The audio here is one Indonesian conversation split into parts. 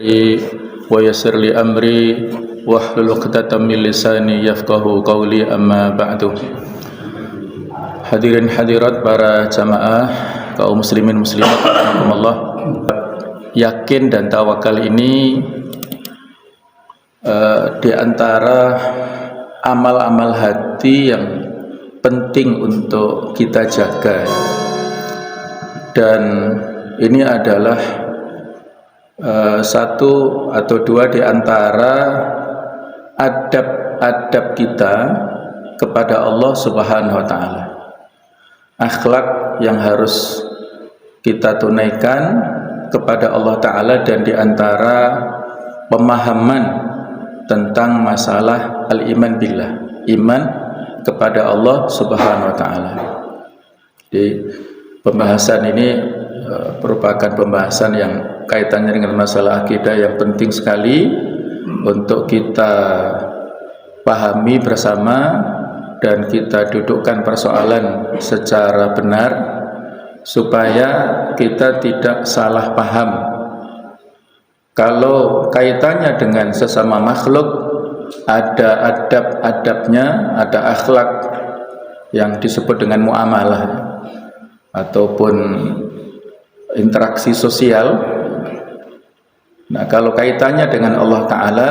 wa yassir li amri wahlul 'uqdatam min lisani yafqahu qawli, amma ba'du. Hadirin hadirat para jamaah kaum muslimin muslimat rahimakumullah. Yakin dan tawakal ini di antara amal-amal hati yang penting untuk kita jaga, dan ini adalah satu atau dua di antara adab-adab kita kepada Allah Subhanahu wa Ta'ala, akhlak yang harus kita tunaikan kepada Allah Ta'ala, dan di antara pemahaman tentang masalah al-iman billah, iman kepada Allah Subhanahu wa Ta'ala. Di pembahasan ini merupakan pembahasan yang kaitannya dengan masalah akidah yang penting sekali untuk kita pahami bersama dan kita dudukkan persoalan secara benar supaya kita tidak salah paham. Kalau kaitannya dengan sesama makhluk, ada adab-adabnya, ada akhlak yang disebut dengan muamalah ataupun interaksi sosial. Nah, kalau kaitannya dengan Allah Ta'ala,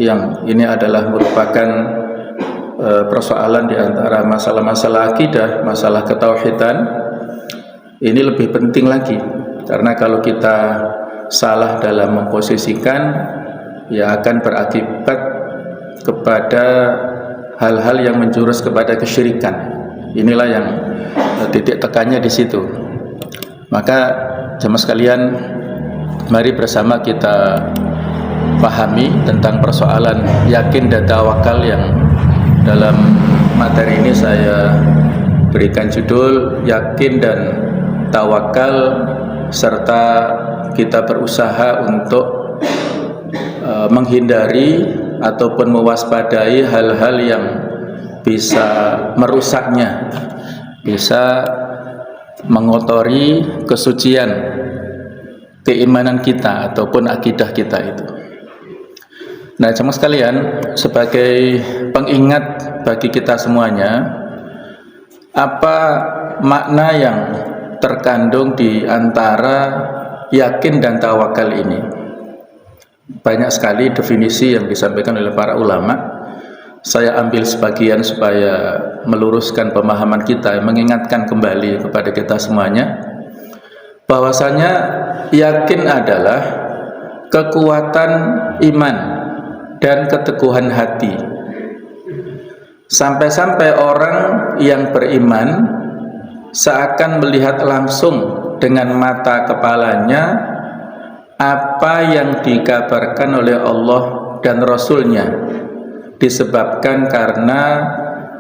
yang ini adalah merupakan persoalan di antara masalah-masalah akidah, masalah ketauhidan, ini lebih penting lagi, karena kalau kita salah dalam memposisikan, ya akan berakibat kepada hal-hal yang menjurus kepada kesyirikan. Inilah yang titik tekannya di situ. Maka jemaah sekalian, mari bersama kita pahami tentang persoalan yakin dan tawakal yang dalam materi ini saya berikan judul yakin dan tawakal, serta kita berusaha untuk menghindari ataupun mewaspadai hal-hal yang bisa merusaknya, bisa mengotori kesucian keimanan kita ataupun akidah kita itu. Nah, jemaah sekalian, sebagai pengingat bagi kita semuanya, apa makna yang terkandung di antara yakin dan tawakal ini? Banyak sekali definisi yang disampaikan oleh para ulama. Saya ambil sebagian supaya meluruskan pemahaman kita, mengingatkan kembali kepada kita semuanya bahwasanya yakin adalah kekuatan iman dan keteguhan hati. Sampai-sampai orang yang beriman seakan melihat langsung dengan mata kepalanya apa yang dikabarkan oleh Allah dan Rasul-Nya, disebabkan karena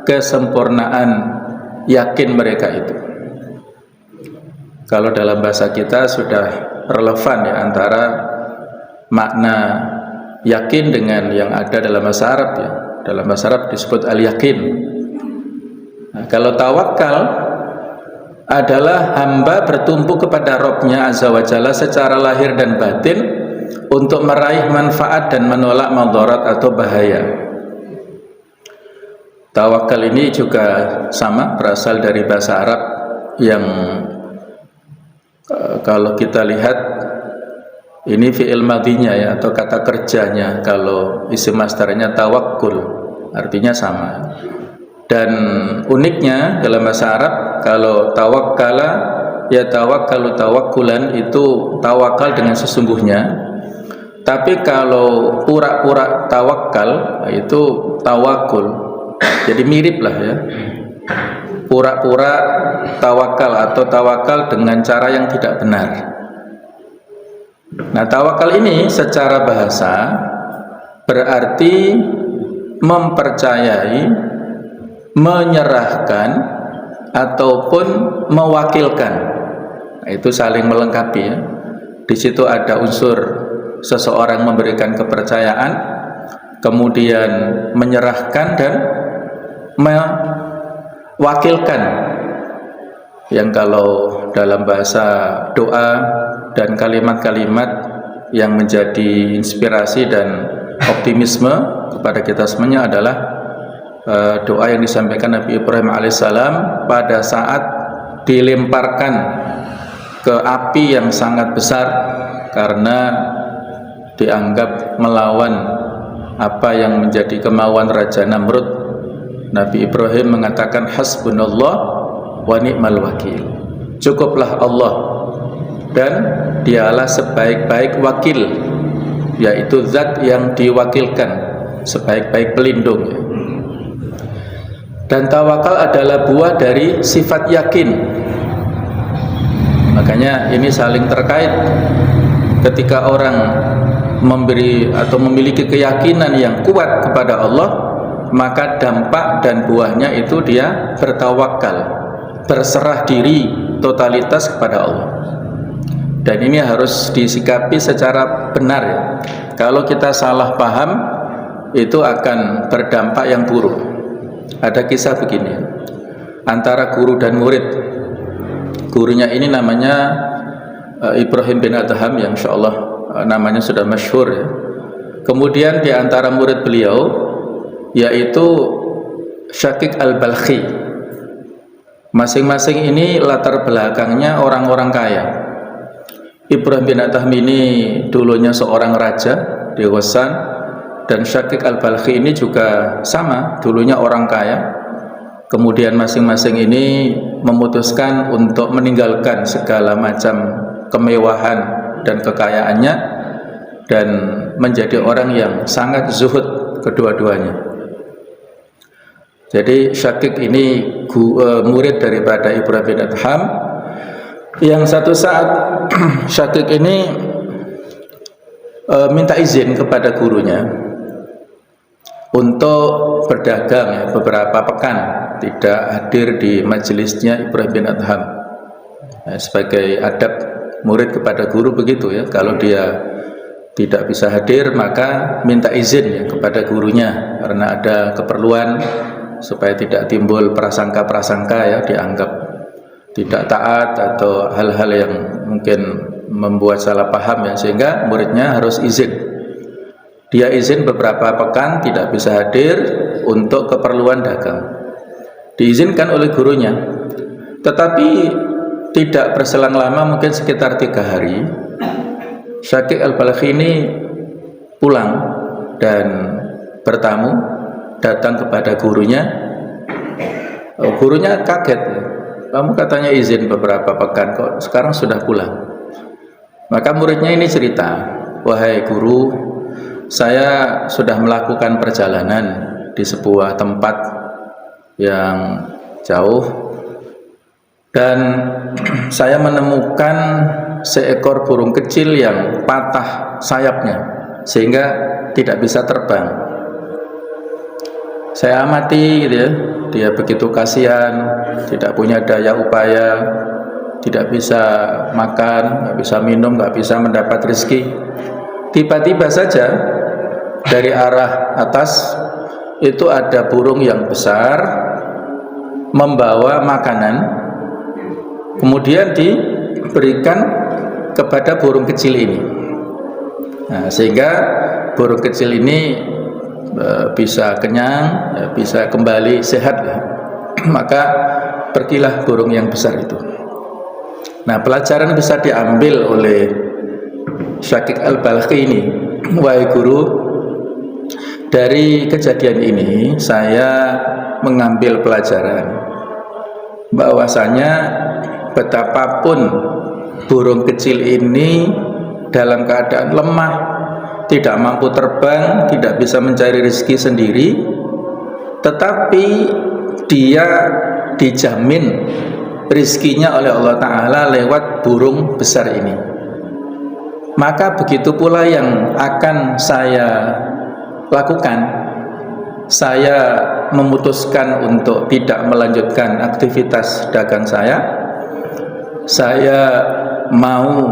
kesempurnaan yakin mereka itu. Kalau dalam bahasa kita sudah relevan ya antara makna yakin dengan yang ada dalam bahasa Arab ya. Dalam bahasa Arab disebut al-yakin. Nah, kalau tawakal adalah hamba bertumpu kepada Rabb-Nya Azza wa Jalla secara lahir dan batin untuk meraih manfaat dan menolak madarat atau bahaya. Tawakal ini juga sama, berasal dari bahasa Arab yang kalau kita lihat ini fi'il madhinya ya, atau kata kerjanya. Kalau isim masdarnya tawakkul, artinya sama. Dan uniknya dalam bahasa Arab, kalau tawakkala ya tawakkalu tawakkulan, itu tawakal dengan sesungguhnya. Tapi kalau pura-pura tawakal, itu tawakul. Jadi mirip lah ya, pura-pura tawakal atau tawakal dengan cara yang tidak benar. Nah, tawakal ini secara bahasa berarti mempercayai, menyerahkan ataupun mewakilkan. Nah, itu saling melengkapi ya. Di situ ada unsur seseorang memberikan kepercayaan, kemudian menyerahkan dan mewakilkan, yang kalau dalam bahasa doa dan kalimat-kalimat yang menjadi inspirasi dan optimisme kepada kita semuanya adalah doa yang disampaikan Nabi Ibrahim alaihissalam pada saat dilemparkan ke api yang sangat besar karena dianggap melawan apa yang menjadi kemauan Raja Namrud. Nabi Ibrahim mengatakan hasbunallah wa ni'mal wakil, cukuplah Allah dan dialah sebaik-baik wakil, yaitu zat yang diwakilkan, sebaik-baik pelindung. Dan tawakal adalah buah dari sifat yakin. Makanya ini saling terkait. Ketika orang memberi atau memiliki keyakinan yang kuat kepada Allah, maka dampak dan buahnya itu dia bertawakal, berserah diri totalitas kepada Allah. Dan ini harus disikapi secara benar ya. Kalau kita salah paham, itu akan berdampak yang buruk. Ada kisah begini antara guru dan murid. Gurunya ini namanya Ibrahim bin Adham, yang insya Allah namanya sudah masyhur ya. Kemudian di antara murid beliau yaitu Syakik al-Balkhi. Masing-masing ini latar belakangnya orang-orang kaya. Ibrahim bin Adham ini dulunya seorang raja di Ghassan, dan Syakik al-Balkhi ini juga sama, dulunya orang kaya. Kemudian masing-masing ini memutuskan untuk meninggalkan segala macam kemewahan dan kekayaannya dan menjadi orang yang sangat zuhud kedua-duanya. Jadi Syakik ini murid daripada Ibrahim bin Adham, yang satu saat Syakik ini minta izin kepada gurunya untuk berdagang ya, beberapa pekan tidak hadir di majelisnya Ibrahim bin Adham. Sebagai adab murid kepada guru begitu ya, kalau dia tidak bisa hadir maka minta izin ya kepada gurunya karena ada keperluan, supaya tidak timbul prasangka-prasangka ya, dianggap tidak taat atau hal-hal yang mungkin membuat salah paham ya, sehingga muridnya harus izin. Dia izin beberapa pekan tidak bisa hadir untuk keperluan dagang, diizinkan oleh gurunya. Tetapi tidak berselang lama, mungkin sekitar 3 hari, Syakik al-Balkhi ini pulang dan bertamu, datang kepada gurunya. Gurunya kaget, kamu katanya izin beberapa pekan, kok sekarang sudah pulang? Maka muridnya ini cerita, wahai guru, saya sudah melakukan perjalanan di sebuah tempat yang jauh dan saya menemukan seekor burung kecil yang patah sayapnya sehingga tidak bisa terbang. Saya amati gitu ya, dia begitu kasihan, tidak punya daya upaya, tidak bisa makan, nggak bisa minum, nggak bisa mendapat rezeki. Tiba-tiba saja dari arah atas itu ada burung yang besar membawa makanan, kemudian diberikan kepada burung kecil ini. Nah, sehingga burung kecil ini bisa kenyang, bisa kembali sehat. Maka pergilah burung yang besar itu. Nah, pelajaran bisa diambil oleh Syakik al-Balkhi ini. Wahai guru, dari kejadian ini saya mengambil pelajaran bahwasanya betapapun burung kecil ini dalam keadaan lemah, tidak mampu terbang, tidak bisa mencari rezeki sendiri, tetapi dia dijamin rezekinya oleh Allah Ta'ala lewat burung besar ini. Maka begitu pula yang akan saya lakukan. Saya memutuskan untuk tidak melanjutkan aktivitas dagang saya. Saya mau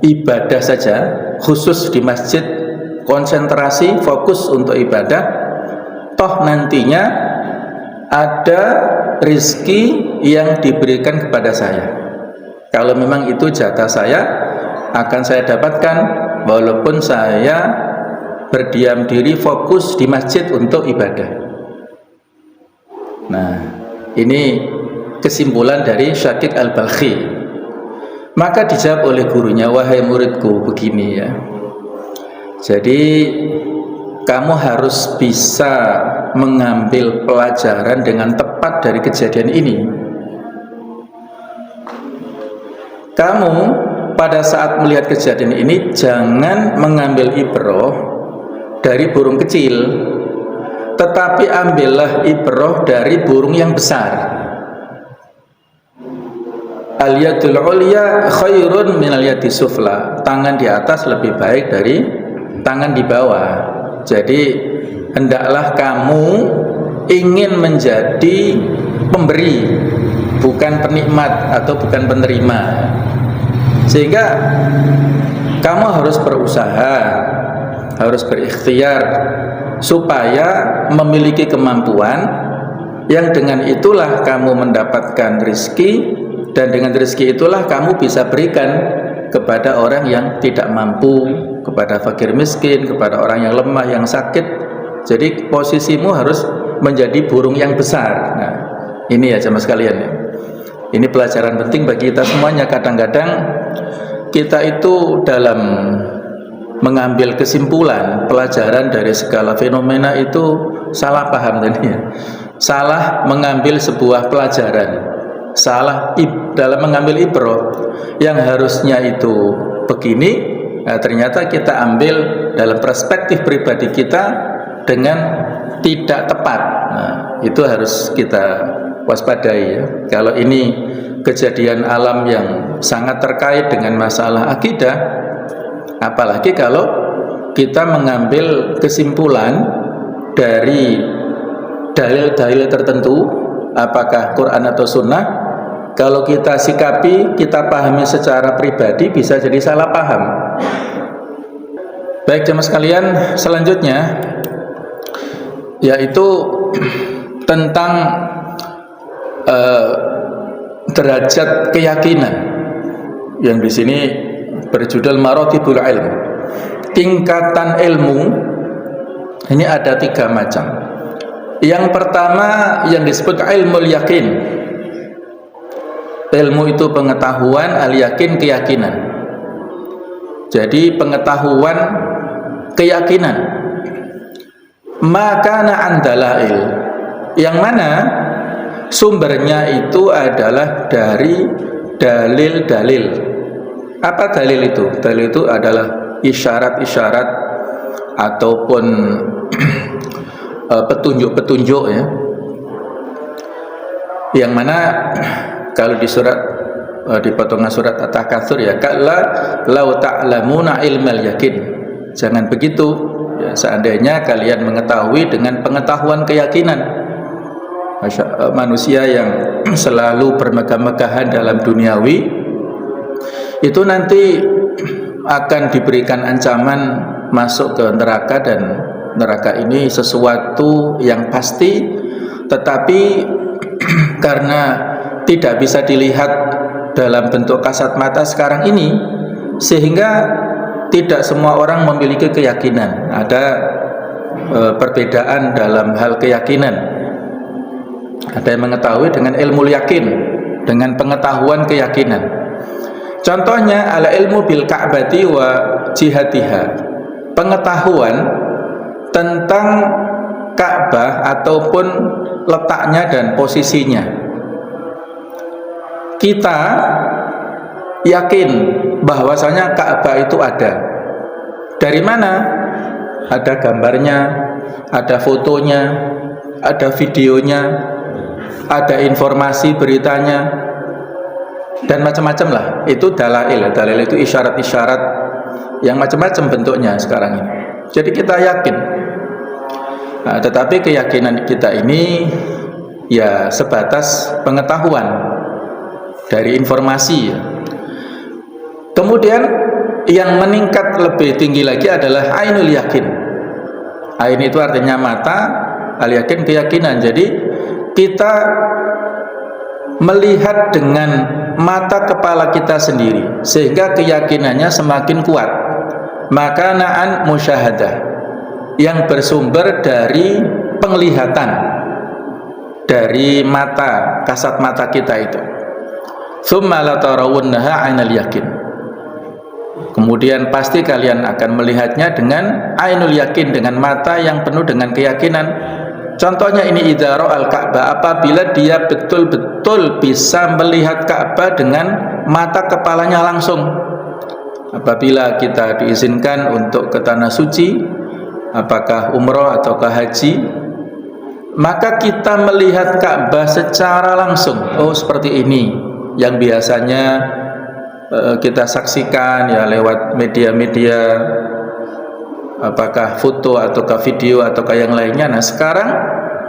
ibadah saja, khusus di masjid, konsentrasi, fokus untuk ibadah. Toh nantinya ada rezeki yang diberikan kepada saya. Kalau memang itu jatah saya, akan saya dapatkan, walaupun saya berdiam diri fokus di masjid untuk ibadah. Nah, ini kesimpulan dari Syakik Al-Balkhi. Maka dijawab oleh gurunya, wahai muridku, begini ya. Jadi kamu harus bisa mengambil pelajaran dengan tepat dari kejadian ini. Kamu pada saat melihat kejadian ini jangan mengambil ibrah dari burung kecil, tetapi ambillah ibrah dari burung yang besar. Al-yadul ulya khairun minal yadi sufla. Tangan di atas lebih baik dari tangan di bawah. Jadi hendaklah kamu ingin menjadi pemberi, bukan penikmat atau bukan penerima. Sehingga kamu harus berusaha, harus berikhtiar supaya memiliki kemampuan yang dengan itulah kamu mendapatkan rezeki, dan dengan rezeki itulah kamu bisa berikan kepada orang yang tidak mampu, kepada fakir miskin, kepada orang yang lemah, yang sakit. Jadi posisimu harus menjadi burung yang besar. Nah, ini ya jemaah sekalian ya. Ini pelajaran penting bagi kita semuanya. Kadang-kadang kita itu dalam mengambil kesimpulan pelajaran dari segala fenomena itu salah paham tadi ya. Salah mengambil sebuah pelajaran. Salah dalam mengambil ibrah. Yang harusnya itu begini, nah ternyata kita ambil dalam perspektif pribadi kita dengan tidak tepat. Nah, itu harus kita waspadai ya. Kalau ini kejadian alam yang sangat terkait dengan masalah akidah, apalagi kalau kita mengambil kesimpulan dari dalil-dalil tertentu, apakah Quran atau Sunnah. Kalau kita sikapi, kita pahami secara pribadi, bisa jadi salah paham. Baik jemaah sekalian, selanjutnya yaitu tentang derajat keyakinan yang di sini berjudul Maratibul Ilm. Tingkatan ilmu ini ada 3 macam. Yang pertama yang disebut ilmul yakin. Ilmu itu pengetahuan, al-yakin keyakinan. Jadi pengetahuan keyakinan. Makana andalail, yang mana sumbernya itu adalah dari dalil-dalil. Apa dalil itu? Dalil itu adalah isyarat-isyarat ataupun petunjuk-petunjuk ya. Yang mana kalau di surat di potongan surat At-Takatsur ya, kalla lau ta'lamuna ilmal yakin. Jangan begitu ya, seandainya kalian mengetahui dengan pengetahuan keyakinan. Manusia yang selalu bermegah-megahan dalam duniawi itu nanti akan diberikan ancaman masuk ke neraka, dan neraka ini sesuatu yang pasti, tetapi karena tidak bisa dilihat dalam bentuk kasat mata sekarang ini, sehingga tidak semua orang memiliki keyakinan. Ada perbedaan dalam hal keyakinan. Ada yang mengetahui dengan ilmu yakin, dengan pengetahuan keyakinan. Contohnya ala ilmu bil ka'bati wa jihatiha. Pengetahuan tentang Ka'bah ataupun letaknya dan posisinya. Kita yakin bahwasanya Ka'bah itu ada. Dari mana? Ada gambarnya, ada fotonya, ada videonya, ada informasi beritanya, dan macam-macam lah. Itu dalail. Dalail itu isyarat-isyarat yang macam-macam bentuknya sekarang ini. Jadi kita yakin. Nah, tetapi keyakinan kita ini ya sebatas pengetahuan dari informasi ya. Kemudian yang meningkat lebih tinggi lagi adalah ainul yakin. Ain itu artinya mata, al yakin keyakinan. Jadi kita melihat dengan mata kepala kita sendiri, sehingga keyakinannya semakin kuat. makanaan musyahadah, yang bersumber dari penglihatan, dari mata, kasat mata kita itu. Tsumma latarawunnaha 'ainal yakin. Kemudian pasti kalian akan melihatnya dengan ainul yakin, dengan mata yang penuh dengan keyakinan. Contohnya ini idza ra'al Ka'bah, apabila dia betul-betul bisa melihat Ka'bah dengan mata kepalanya langsung. Apabila kita diizinkan untuk ke tanah suci, apakah umroh ataukah haji, maka kita melihat Ka'bah secara langsung. Oh, seperti ini yang biasanya kita saksikan ya lewat media-media, apakah foto ataukah video ataukah yang lainnya. Nah, sekarang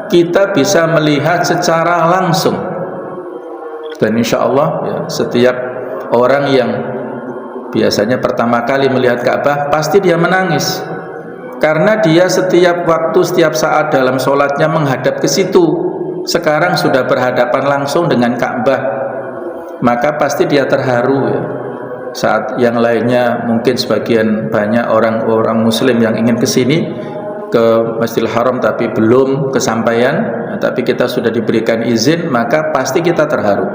kita bisa melihat secara langsung, dan insya Allah ya, setiap orang yang biasanya pertama kali melihat Ka'bah pasti dia menangis, karena dia setiap waktu, setiap saat dalam sholatnya menghadap ke situ. Sekarang sudah berhadapan langsung dengan Ka'bah, maka pasti dia terharu ya. Saat yang lainnya mungkin sebagian banyak orang-orang muslim yang ingin ke sini, ke Masjidil Haram, tapi belum kesampaian, tapi kita sudah diberikan izin, maka pasti kita terharu.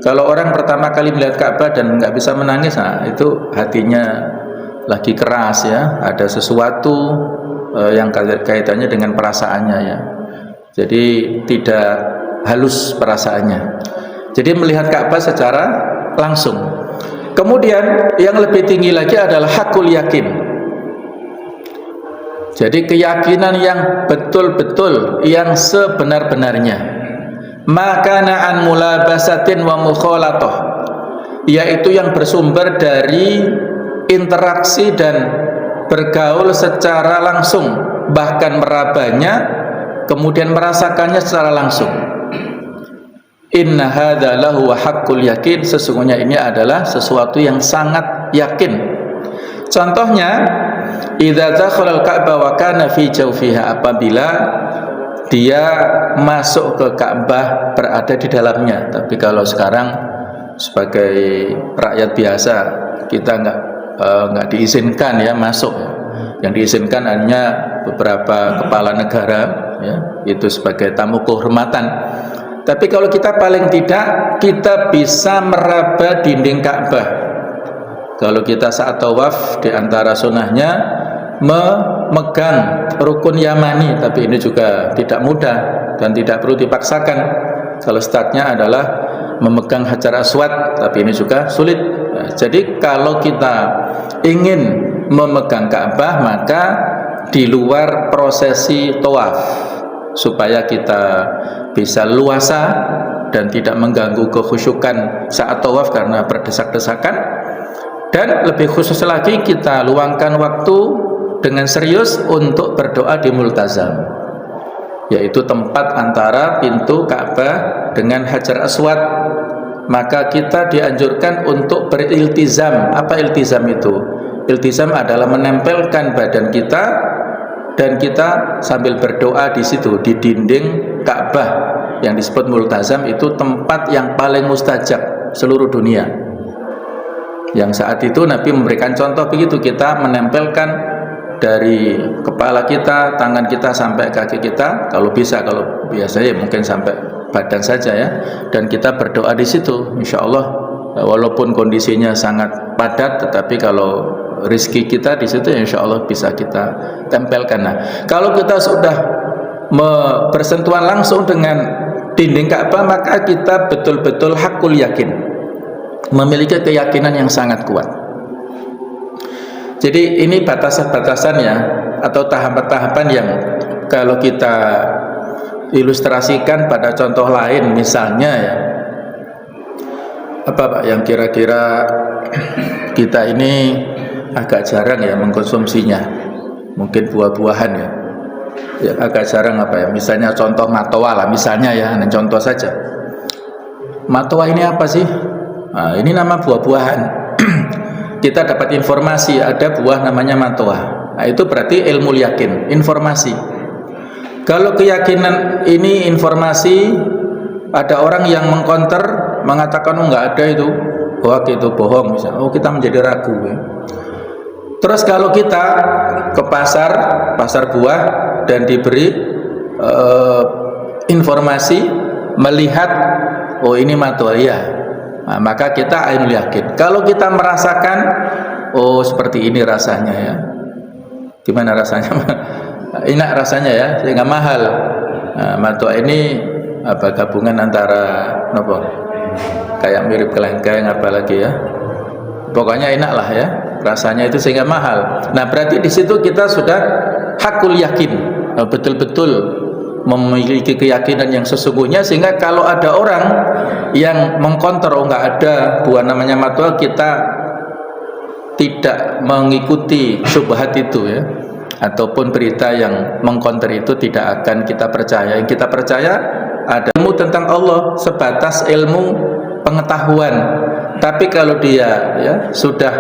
Kalau orang pertama kali melihat Ka'bah dan nggak bisa menangis, nah itu hatinya lagi keras ya, ada sesuatu yang kaitannya dengan perasaannya ya. Jadi tidak halus perasaannya. Jadi melihat Ka'bah secara langsung. Kemudian yang lebih tinggi lagi adalah hakul yakin. Jadi keyakinan yang betul-betul, yang sebenar-benarnya. Makana an mulabasatin wa mukhalatah, yaitu yang bersumber dari interaksi dan bergaul secara langsung, bahkan merabanya, kemudian merasakannya secara langsung. Inna hadza lahu haqqul yakin, sesungguhnya ini adalah sesuatu yang sangat yakin. Contohnya, idza dakhala al-Ka'bah wa kana fi jawfiha, apabila dia masuk ke Ka'bah berada di dalamnya. Tapi kalau sekarang sebagai rakyat biasa kita nggak diizinkan ya masuk. Yang diizinkan hanya beberapa kepala negara ya, itu sebagai tamu kehormatan. Tapi kalau kita paling tidak kita bisa meraba dinding Ka'bah. Kalau kita saat tawaf, di antara sunnahnya memegang rukun Yamani, tapi ini juga tidak mudah dan tidak perlu dipaksakan. Kalau startnya adalah memegang Hajar Aswad, tapi ini juga sulit. Nah, jadi kalau kita ingin memegang Ka'bah, maka di luar prosesi tawaf, supaya kita bisa luasa dan tidak mengganggu kekhusyukan saat tawaf karena berdesak-desakan. Dan lebih khusus lagi, kita luangkan waktu dengan serius untuk berdoa di Multazam, yaitu tempat antara pintu Ka'bah dengan Hajar Aswad. Maka kita dianjurkan untuk beriltizam. Apa iltizam itu? Iltizam adalah menempelkan badan kita dan kita sambil berdoa di situ, di dinding Ka'bah yang disebut Multazam. Itu tempat yang paling mustajab seluruh dunia. Yang saat itu Nabi memberikan contoh begitu, kita menempelkan dari kepala kita, tangan kita sampai kaki kita, kalau bisa, kalau biasanya mungkin sampai badan saja ya, dan kita berdoa di situ. Insya Allah walaupun kondisinya sangat padat, tetapi kalau rezeki kita di situ, insya Allah bisa kita tempelkan. Nah, kalau kita sudah bersentuhan langsung dengan dinding Ka'bah, maka kita betul-betul hakul yakin, memiliki keyakinan yang sangat kuat. Jadi ini batasan-batasan ya, atau tahapan-tahapan yang kalau kita ilustrasikan pada contoh lain, misalnya ya, apa Pak yang kira-kira kita ini agak jarang ya mengkonsumsinya, mungkin buah-buahan ya, ya agak jarang apa ya, misalnya contoh matoa lah misalnya ya, nah, contoh saja. Matoa ini apa sih? Nah, ini nama buah-buahan. Kita dapat informasi ada buah namanya matoa. Nah, itu berarti ilmu yakin, informasi. Kalau keyakinan ini informasi, ada orang yang mengkonter, mengatakan oh nggak ada itu, hoax itu, bohong misalnya. Oh, kita menjadi ragu ya. Terus kalau kita ke pasar buah dan diberi informasi, melihat oh ini matoya, nah, maka kita ainul yakin. Kalau kita merasakan oh seperti ini rasanya ya, gimana rasanya? Enak rasanya ya, sehingga mahal. Nah, matoa ini apa, gabungan antara nopo, kayak mirip kelengkeng apalagi ya, pokoknya enak lah ya rasanya itu sehingga mahal. Nah berarti di situ kita sudah hakul yakin, betul-betul memiliki keyakinan yang sesungguhnya, sehingga kalau ada orang yang mengkonter oh nggak ada buah namanya matwa, kita tidak mengikuti syubhat itu ya, ataupun berita yang mengkonter itu tidak akan kita percaya. Yang kita percaya ada ilmu tentang Allah sebatas ilmu pengetahuan. Tapi kalau dia ya sudah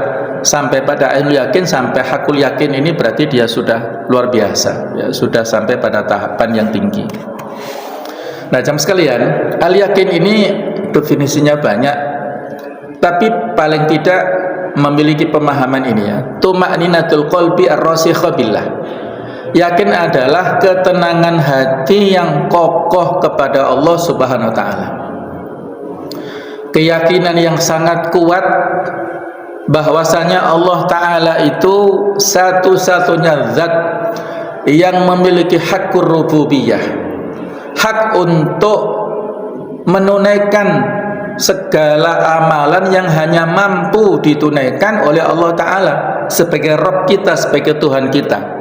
sampai pada ainul yakin, sampai hakul yakin, ini berarti dia sudah luar biasa ya, sudah sampai pada tahapan yang tinggi. Nah jamaah sekalian, al yakin ini definisinya banyak, tapi paling tidak memiliki pemahaman ini ya, tuma'ninatul qalbi ar-rasikha billah. Yakin adalah ketenangan hati yang kokoh kepada Allah Subhanahu wa taala. Keyakinan yang sangat kuat bahwasanya Allah taala itu satu-satunya zat yang memiliki hakkur rububiyah, hak untuk menunaikan segala amalan yang hanya mampu ditunaikan oleh Allah taala sebagai Rabb kita, sebagai Tuhan kita.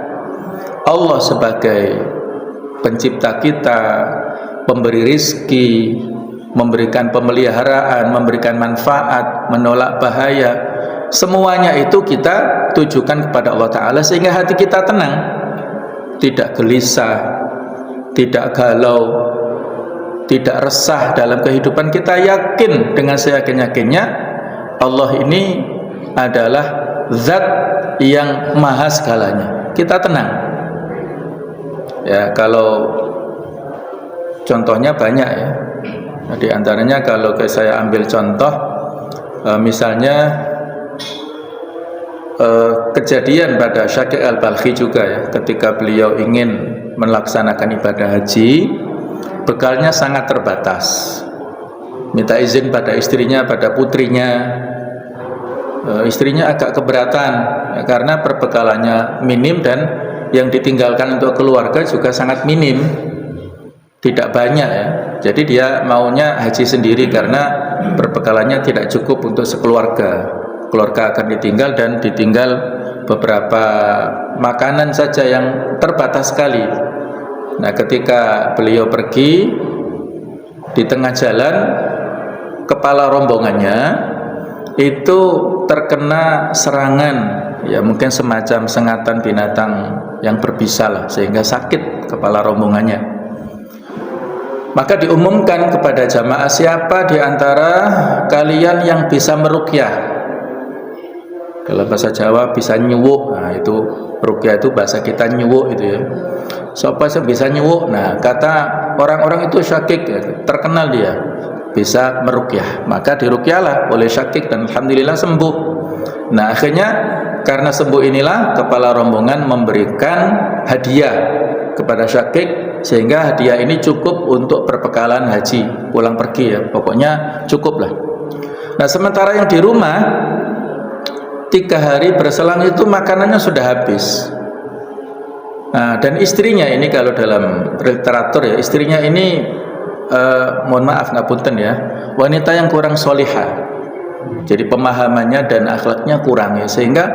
Allah sebagai pencipta kita, pemberi rizki, memberikan pemeliharaan, memberikan manfaat, menolak bahaya, semuanya itu kita tujukan kepada Allah taala sehingga hati kita tenang, tidak gelisah, tidak galau, tidak resah dalam kehidupan kita. Yakin dengan seyakin-yakinnya Allah ini adalah zat yang maha segalanya, kita tenang ya. Kalau contohnya banyak ya, di antaranya kalau saya ambil contoh misalnya kejadian pada Syakir Al-Balkhi juga ya, ketika beliau ingin melaksanakan ibadah haji, bekalnya sangat terbatas, minta izin pada istrinya, pada putrinya. Istrinya agak keberatan ya, karena perbekalannya minim dan yang ditinggalkan untuk keluarga juga sangat minim, tidak banyak ya. Jadi dia maunya haji sendiri karena perbekalannya tidak cukup untuk sekeluarga. Keluarga akan ditinggal dan ditinggal beberapa makanan saja yang terbatas sekali. Nah ketika beliau pergi, di tengah jalan kepala rombongannya itu terkena serangan ya, mungkin semacam sengatan binatang yang berbisa lah, sehingga sakit kepala rombongannya. Maka diumumkan kepada jamaah, siapa di antara kalian yang bisa meruqyah? Kalau bahasa Jawa bisa nyuwuk, nah itu ruqyah itu bahasa kita nyuwuk itu ya. Siapa yang bisa nyuwuk? Nah kata orang-orang itu Syakik ya, terkenal dia bisa meruqyah, maka diruqyahlah oleh Syakik dan alhamdulillah sembuh. Nah akhirnya karena sembuh inilah kepala rombongan memberikan hadiah kepada Syakik, sehingga hadiah ini cukup untuk perbekalan haji pulang pergi ya, pokoknya cukuplah. Nah sementara yang di rumah 3 hari berselang itu makanannya sudah habis. Nah, dan istrinya ini kalau dalam literatur ya, istrinya ini mohon maaf ngapunten ya, wanita yang kurang solihah. Jadi pemahamannya dan akhlaknya kurang ya, sehingga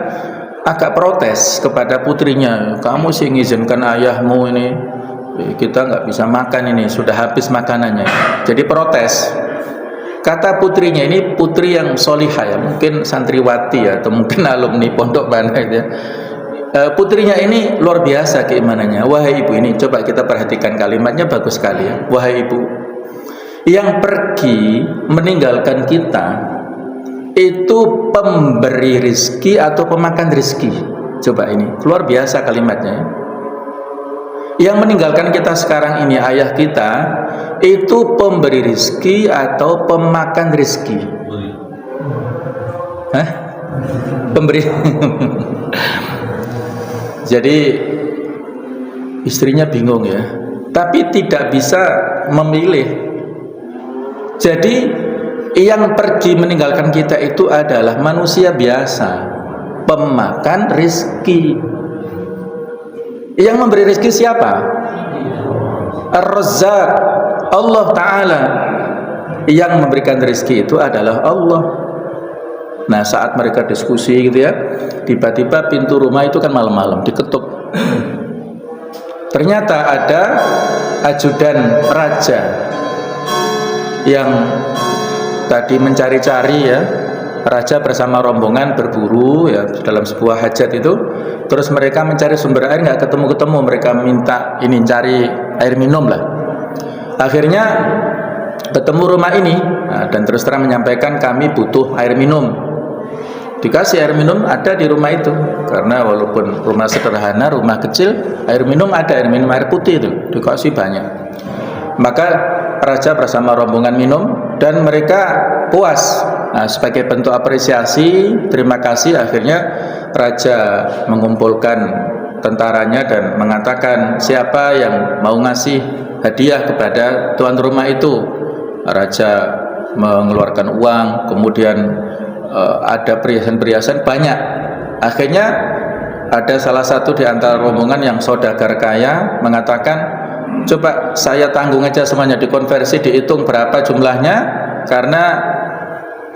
agak protes kepada putrinya, kamu sih ngizinkan ayahmu ini, kita nggak bisa makan ini, sudah habis makanannya. Jadi protes. Kata putrinya ini, putri yang solihah ya, mungkin santriwati ya, atau mungkin alumni pondok bandai ya. Putrinya ini luar biasa keimanannya. Wahai ibu, ini coba kita perhatikan kalimatnya, bagus sekali ya. Wahai ibu, yang pergi meninggalkan kita itu pemberi rizki atau pemakan rizki. Coba ini, luar biasa kalimatnya ya. Yang meninggalkan kita sekarang ini, ayah kita, itu pemberi rizki atau pemakan rizki? Hah? Pemberi Jadi istrinya bingung ya, tapi tidak bisa memilih. Jadi yang pergi meninggalkan kita itu adalah manusia biasa, pemakan rizki. Yang memberi rizki siapa? Ar-Razzaq, Allah Ta'ala. Yang memberikan rizki itu adalah Allah. Nah, saat mereka diskusi gitu ya, tiba-tiba pintu rumah itu kan malam-malam diketuk. Ternyata ada ajudan raja yang tadi mencari-cari ya. Raja bersama rombongan berburu ya dalam sebuah hajat itu. Terus mereka mencari sumber air, nggak ketemu-ketemu. Mereka minta ini cari air minum lah. Akhirnya ketemu rumah ini, nah, dan terus terang menyampaikan kami butuh air minum. Dikasih air minum ada di rumah itu, karena walaupun rumah sederhana, rumah kecil, air minum ada, air minum air putih itu dikasih banyak. Maka raja bersama rombongan minum dan mereka puas. Nah, sebagai bentuk apresiasi, terima kasih, akhirnya raja mengumpulkan tentaranya dan mengatakan siapa yang mau ngasih hadiah kepada tuan rumah itu. Raja mengeluarkan uang, kemudian ada perhiasan-perhiasan banyak. Akhirnya ada salah satu di antara rombongan yang saudagar kaya mengatakan, coba saya tanggung aja semuanya, dikonversi, dihitung berapa jumlahnya, karena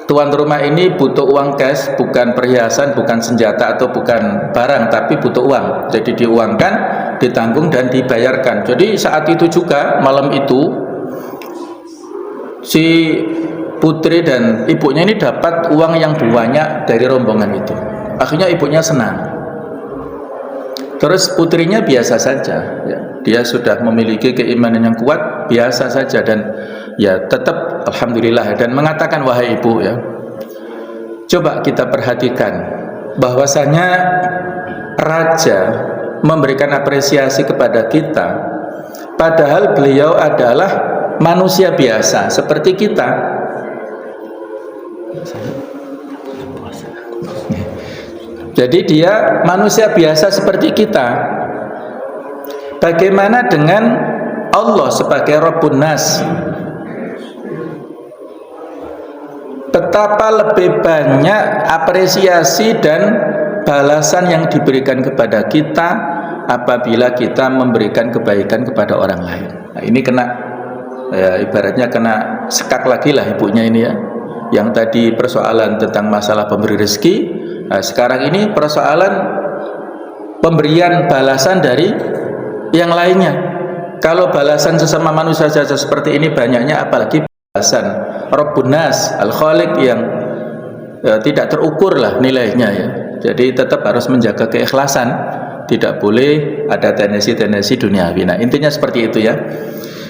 tuan rumah ini butuh uang cash, bukan perhiasan, bukan senjata atau bukan barang, tapi butuh uang. Jadi diuangkan, ditanggung dan dibayarkan. Jadi saat itu juga malam itu si putri dan ibunya ini dapat uang yang banyak dari rombongan itu. Akhirnya ibunya senang. Terus putrinya biasa saja ya. Dia sudah memiliki keimanan yang kuat, biasa saja, dan ya tetap alhamdulillah, dan mengatakan, wahai ibu ya, coba kita perhatikan bahwasanya raja memberikan apresiasi kepada kita, padahal beliau adalah manusia biasa seperti kita. Jadi dia manusia biasa seperti kita. Bagaimana dengan Allah sebagai Rabbun Nas? Betapa lebih banyak apresiasi dan balasan yang diberikan kepada kita apabila kita memberikan kebaikan kepada orang lain. Nah, ini kena ya, ibaratnya kena sekak lagi lah ibunya ini ya. Yang tadi persoalan tentang masalah pemberi rezeki, nah, sekarang ini persoalan pemberian balasan dari yang lainnya. Kalau balasan sesama manusia saja seperti ini banyaknya, apalagi balasan Rabbun Nas, Al-Khaliq yang tidak terukur lah nilainya ya. Jadi tetap harus menjaga keikhlasan, tidak boleh ada tendensi-tendensi duniawi. Nah, intinya seperti itu ya.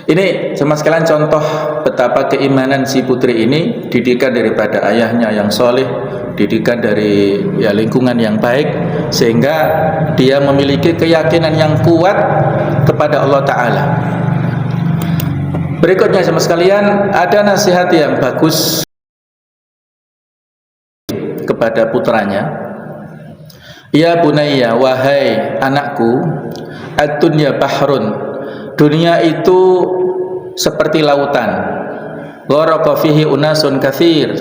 Ini sama sekalian contoh betapa keimanan si putri ini, didikan daripada ayahnya yang soleh, didikan dari ya lingkungan yang baik, sehingga dia memiliki keyakinan yang kuat kepada Allah Ta'ala. Berikutnya sama sekalian, ada nasihat yang bagus kepada putranya. Ya bunayya, wahai anakku, ad-dunya bahrun, dunia itu seperti lautan, gharaqa fihi unasun katsir,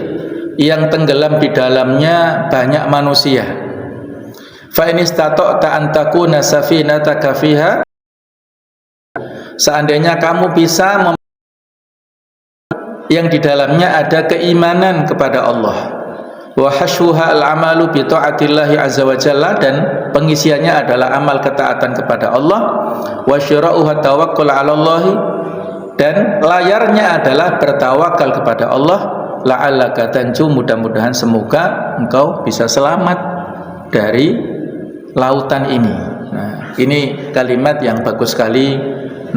yang tenggelam di dalamnya banyak manusia. Fa in istata'ta an takuna safinataka fiha, seandainya kamu bisa yang di dalamnya ada keimanan kepada Allah, wa hashuha al-amalu bi ta'atillahi azza wa jalla, dan pengisiannya adalah amal ketaatan kepada Allah, wa syira'uha tawakkul 'ala Allah, dan layarnya adalah bertawakal kepada Allah, la'allaka tanju, mudah-mudahan semoga engkau bisa selamat dari lautan ini. Nah, ini kalimat yang bagus sekali,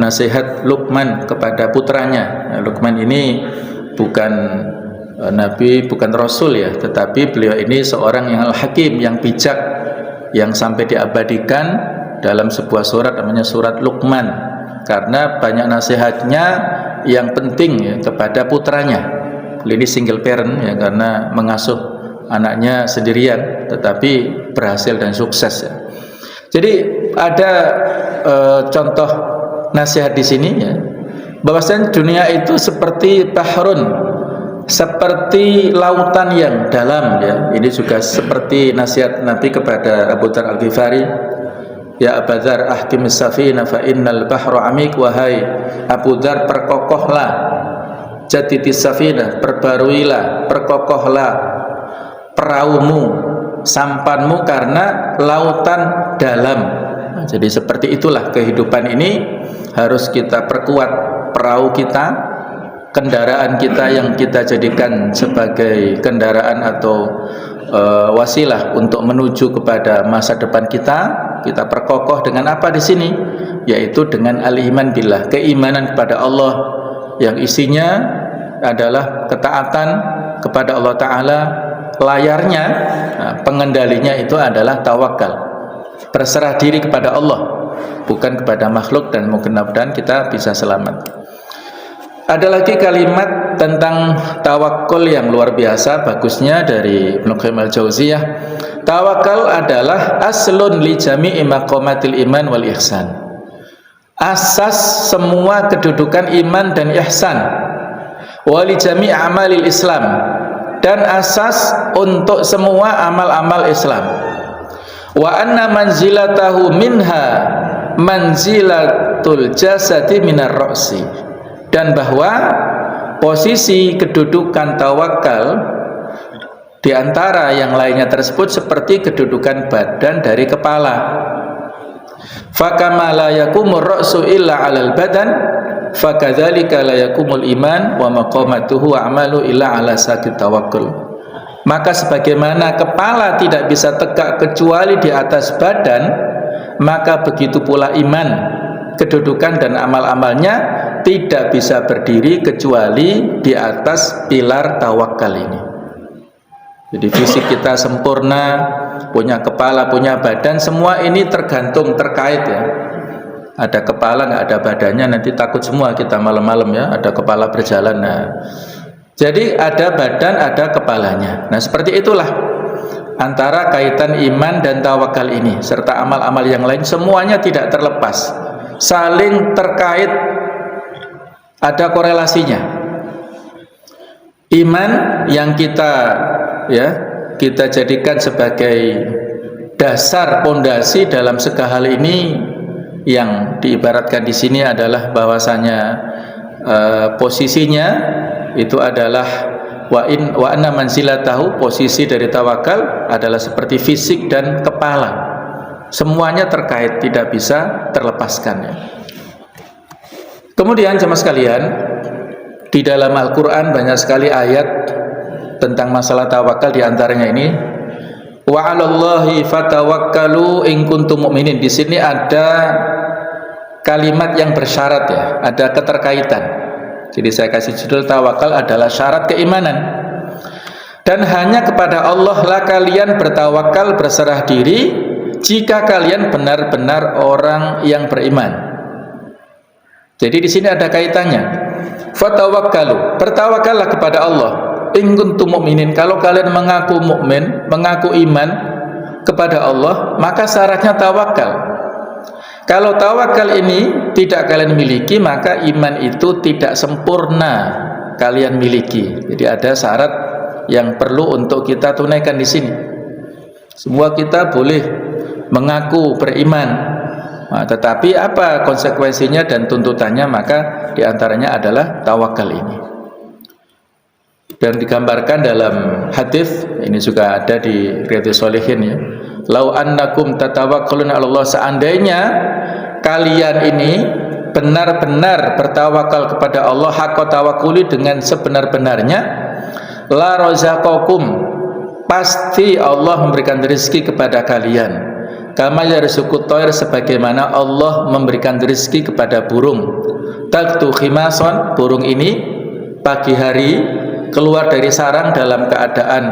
nasihat Luqman kepada putranya. Nah, Luqman ini bukan Nabi, bukan Rasul ya, tetapi beliau ini seorang yang al-hakim, yang bijak, yang sampai diabadikan dalam sebuah surat namanya surat Luqman, karena banyak nasihatnya yang penting ya, kepada putranya. Beliau ini single parent ya, karena mengasuh anaknya sendirian, tetapi berhasil dan sukses ya. Jadi ada contoh nasihat di sini ya, bahwasanya dunia itu seperti bahrun, seperti lautan yang dalam ya. Ini juga seperti nasihat Nabi kepada Abu Dzar Al-Ghifari, ya Abu Dzar ahkimis safina fa innal bahra amik. Wahai Abu Dzar, perkokohlah, jaditis safina, perbaruilah, perkokohlah peraumu, sampanmu, karena lautan dalam. Nah, jadi seperti itulah kehidupan ini, harus kita perkuat perahu kita, kendaraan kita yang kita jadikan sebagai kendaraan atau wasilah untuk menuju kepada masa depan kita. Kita perkokoh dengan apa di sini? Yaitu dengan al-iman billah, keimanan kepada Allah yang isinya adalah ketaatan kepada Allah Ta'ala. Layarnya, pengendalinya itu adalah tawakal, berserah diri kepada Allah, bukan kepada makhluk, dan mudah-mudahan kita bisa selamat. Ada lagi kalimat tentang tawakal yang luar biasa bagusnya dari Ibnu Qayyim al-Jauziyah. Tawakal adalah aslun li jami'i maqamatil iman wal ihsan, asas semua kedudukan iman dan ihsan, wa li jami'i amalil Islam, dan asas untuk semua amal-amal Islam. Wa anna manzilatahu minha manzilatul jasadi minar ra'si, dan bahwa posisi kedudukan tawakal di antara yang lainnya tersebut seperti kedudukan badan dari kepala. Fakama la yakumur ra'su illa 'alal badan, fakadzalika la yakumul iman wa maqamatuhu wa amalu illa 'ala sakit tawakkul. Maka sebagaimana kepala tidak bisa tegak kecuali di atas badan, maka begitu pula iman, kedudukan dan amal-amalnya tidak bisa berdiri kecuali di atas pilar tawakal ini. Jadi fisik kita sempurna, punya kepala, punya badan, semua ini tergantung, terkait ya. Ada kepala nggak ada badannya, nanti takut semua kita malam-malam ya, ada kepala berjalan. Nah, jadi ada badan, ada kepalanya. Nah, seperti itulah antara kaitan iman dan tawakal ini serta amal-amal yang lain, semuanya tidak terlepas, saling terkait, ada korelasinya. Iman yang kita jadikan sebagai dasar pondasi dalam segala hal ini, yang diibaratkan di sini adalah bahwasanya posisinya itu adalah wa anna manzilatahu, posisi dari tawakal adalah seperti fisik dan kepala, semuanya terkait, tidak bisa terlepaskan ya. Kemudian jemaah sekalian, di dalam Al-Quran banyak sekali ayat tentang masalah tawakal, diantaranya ini wa 'alallahi fatawakkalu in kuntum mu'minin. Di sini ada kalimat yang bersyarat ya, ada keterkaitan. Jadi saya kasih judul tawakal adalah syarat keimanan. Dan hanya kepada Allah lah kalian bertawakal, berserah diri, jika kalian benar-benar orang yang beriman. Jadi di sini ada kaitannya. Fatawakkalu, bertawakallah kepada Allah. In kuntum mu'minin, kalau kalian mengaku mukmin, mengaku iman kepada Allah, maka syaratnya tawakal. Kalau tawakal ini tidak kalian miliki, maka iman itu tidak sempurna kalian miliki. Jadi ada syarat yang perlu untuk kita tunaikan di sini. Semua kita boleh mengaku beriman, nah, tetapi apa konsekuensinya dan tuntutannya? Maka diantaranya adalah tawakal ini. Dan digambarkan dalam hadis ini juga ada di Riyadhus Shalihin ya. Lau annakum tatawakkaluna 'ala Allah, seandainya kalian ini benar-benar bertawakal kepada Allah, haqqa tawakkuli, dengan sebenar-benarnya, la razaqakum, pasti Allah memberikan rezeki kepada kalian. Kama yarzuqut thair, sebagaimana Allah memberikan rezeki kepada burung. Taqtu khimason, burung ini pagi hari keluar dari sarang dalam keadaan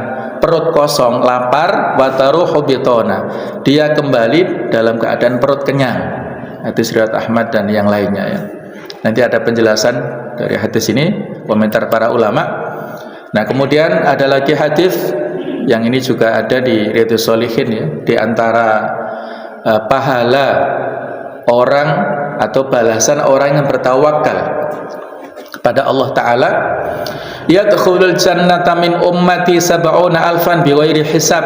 perut kosong, lapar, wataruhu bitona, dia kembali dalam keadaan perut kenyang. Hadis riwayat Ahmad dan yang lainnya ya. Nanti ada penjelasan dari hadis ini, komentar para ulama. Nah, kemudian ada lagi hadis yang ini juga ada di Riyadhus Shalihin ya, di antara pahala orang atau balasan orang yang bertawakal kepada Allah Ta'ala, yadkhulul jannata min ummati sab'una alfan bighairi hisab.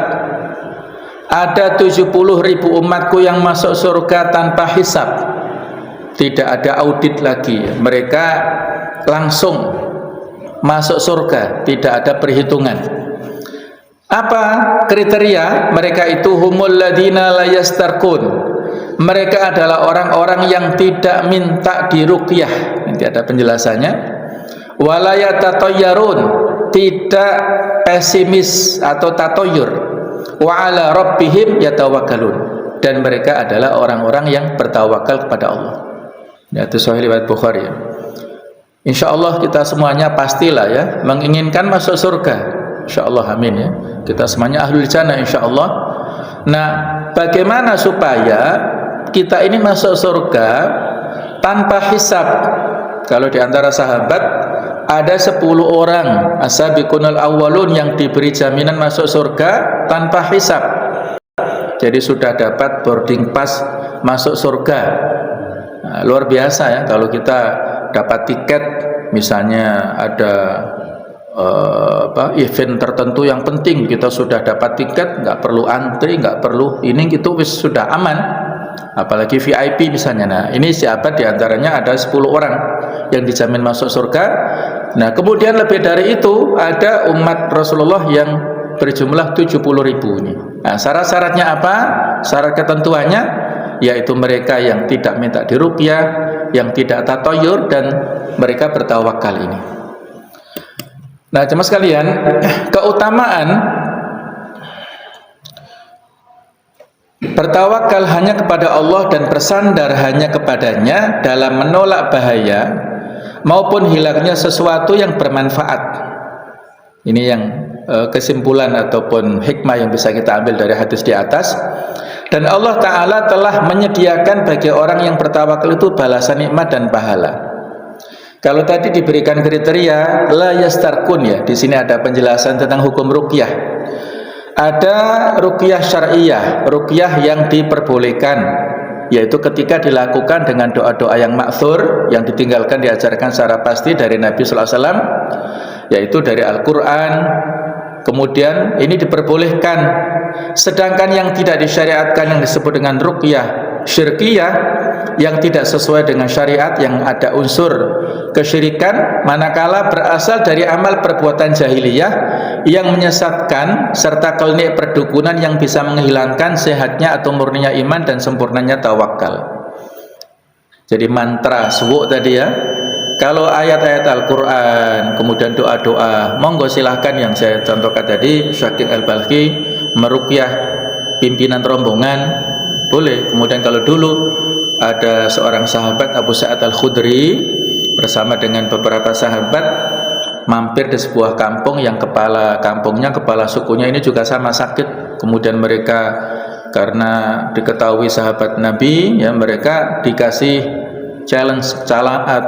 Ada 70.000 umatku yang masuk surga tanpa hisab, tidak ada audit lagi, mereka langsung masuk surga, tidak ada perhitungan. Apa kriteria mereka itu? Humul ladina la yastarqun, mereka adalah orang-orang yang tidak minta diruqyah. Nanti ada penjelasannya. Wala yatatayyarun, tidak pesimis atau tatoyur. Wa ala rabbihim yatawakkalun, dan mereka adalah orang-orang yang bertawakal kepada Allah. Ya, itu Sahih riwayat Bukhari ya. Insyaallah kita semuanya pastilah ya menginginkan masuk surga. Insyaallah, amin ya. Kita semuanya ahlul jannah insyaallah. Nah, bagaimana supaya kita ini masuk surga tanpa hisab? Kalau di antara sahabat ada 10 orang as-sabiqunal awwalun yang diberi jaminan masuk surga tanpa hisab. Jadi sudah dapat boarding pass masuk surga. Nah, luar biasa ya kalau kita dapat tiket, misalnya ada event tertentu yang penting, kita sudah dapat tiket, nggak perlu antri, nggak perlu ini, gitu sudah aman. Apalagi VIP misalnya. Nah, ini siapa diantaranya ada 10 orang yang dijamin masuk surga. Nah, kemudian lebih dari itu ada umat Rasulullah yang berjumlah 70.000 ini. Nah, syarat-syaratnya apa? Syarat ketentuannya yaitu mereka yang tidak minta diruqyah, yang tidak tatoyur, dan mereka bertawakal ini. Nah, jemaah sekalian, keutamaan bertawakal hanya kepada Allah dan bersandar hanya kepadanya dalam menolak bahaya maupun hilangnya sesuatu yang bermanfaat. Ini yang kesimpulan ataupun hikmah yang bisa kita ambil dari hadis di atas. Dan Allah Ta'ala telah menyediakan bagi orang yang bertawakal itu balasan nikmat dan pahala. Kalau tadi diberikan kriteria la yastarqun ya, di sini ada penjelasan tentang hukum ruqyah. Ada ruqyah syar'iyah, ruqyah yang diperbolehkan, yaitu ketika dilakukan dengan doa-doa yang ma'thur, yang ditinggalkan diajarkan secara pasti dari Nabi sallallahu alaihi wasallam, yaitu dari Al-Qur'an. Kemudian ini diperbolehkan. Sedangkan yang tidak disyariatkan yang disebut dengan ruqyah syirkiyah, yang tidak sesuai dengan syariat, yang ada unsur kesyirikan, manakala berasal dari amal perbuatan jahiliyah yang menyesatkan serta klinik perdukunan yang bisa menghilangkan sehatnya atau murninya iman dan sempurnanya tawakal. Jadi mantra suwuk tadi ya. Kalau ayat-ayat Al-Quran, kemudian doa-doa, monggo silahkan yang saya contohkan tadi, Syakir Al-Balkhi meruqyah pimpinan rombongan, boleh. Kemudian kalau dulu ada seorang sahabat Abu Sa'ad Al-Khudri bersama dengan beberapa sahabat mampir di sebuah kampung yang kepala kampungnya, kepala sukunya ini juga sama sakit. Kemudian mereka karena diketahui sahabat Nabi ya, mereka dikasih challenge,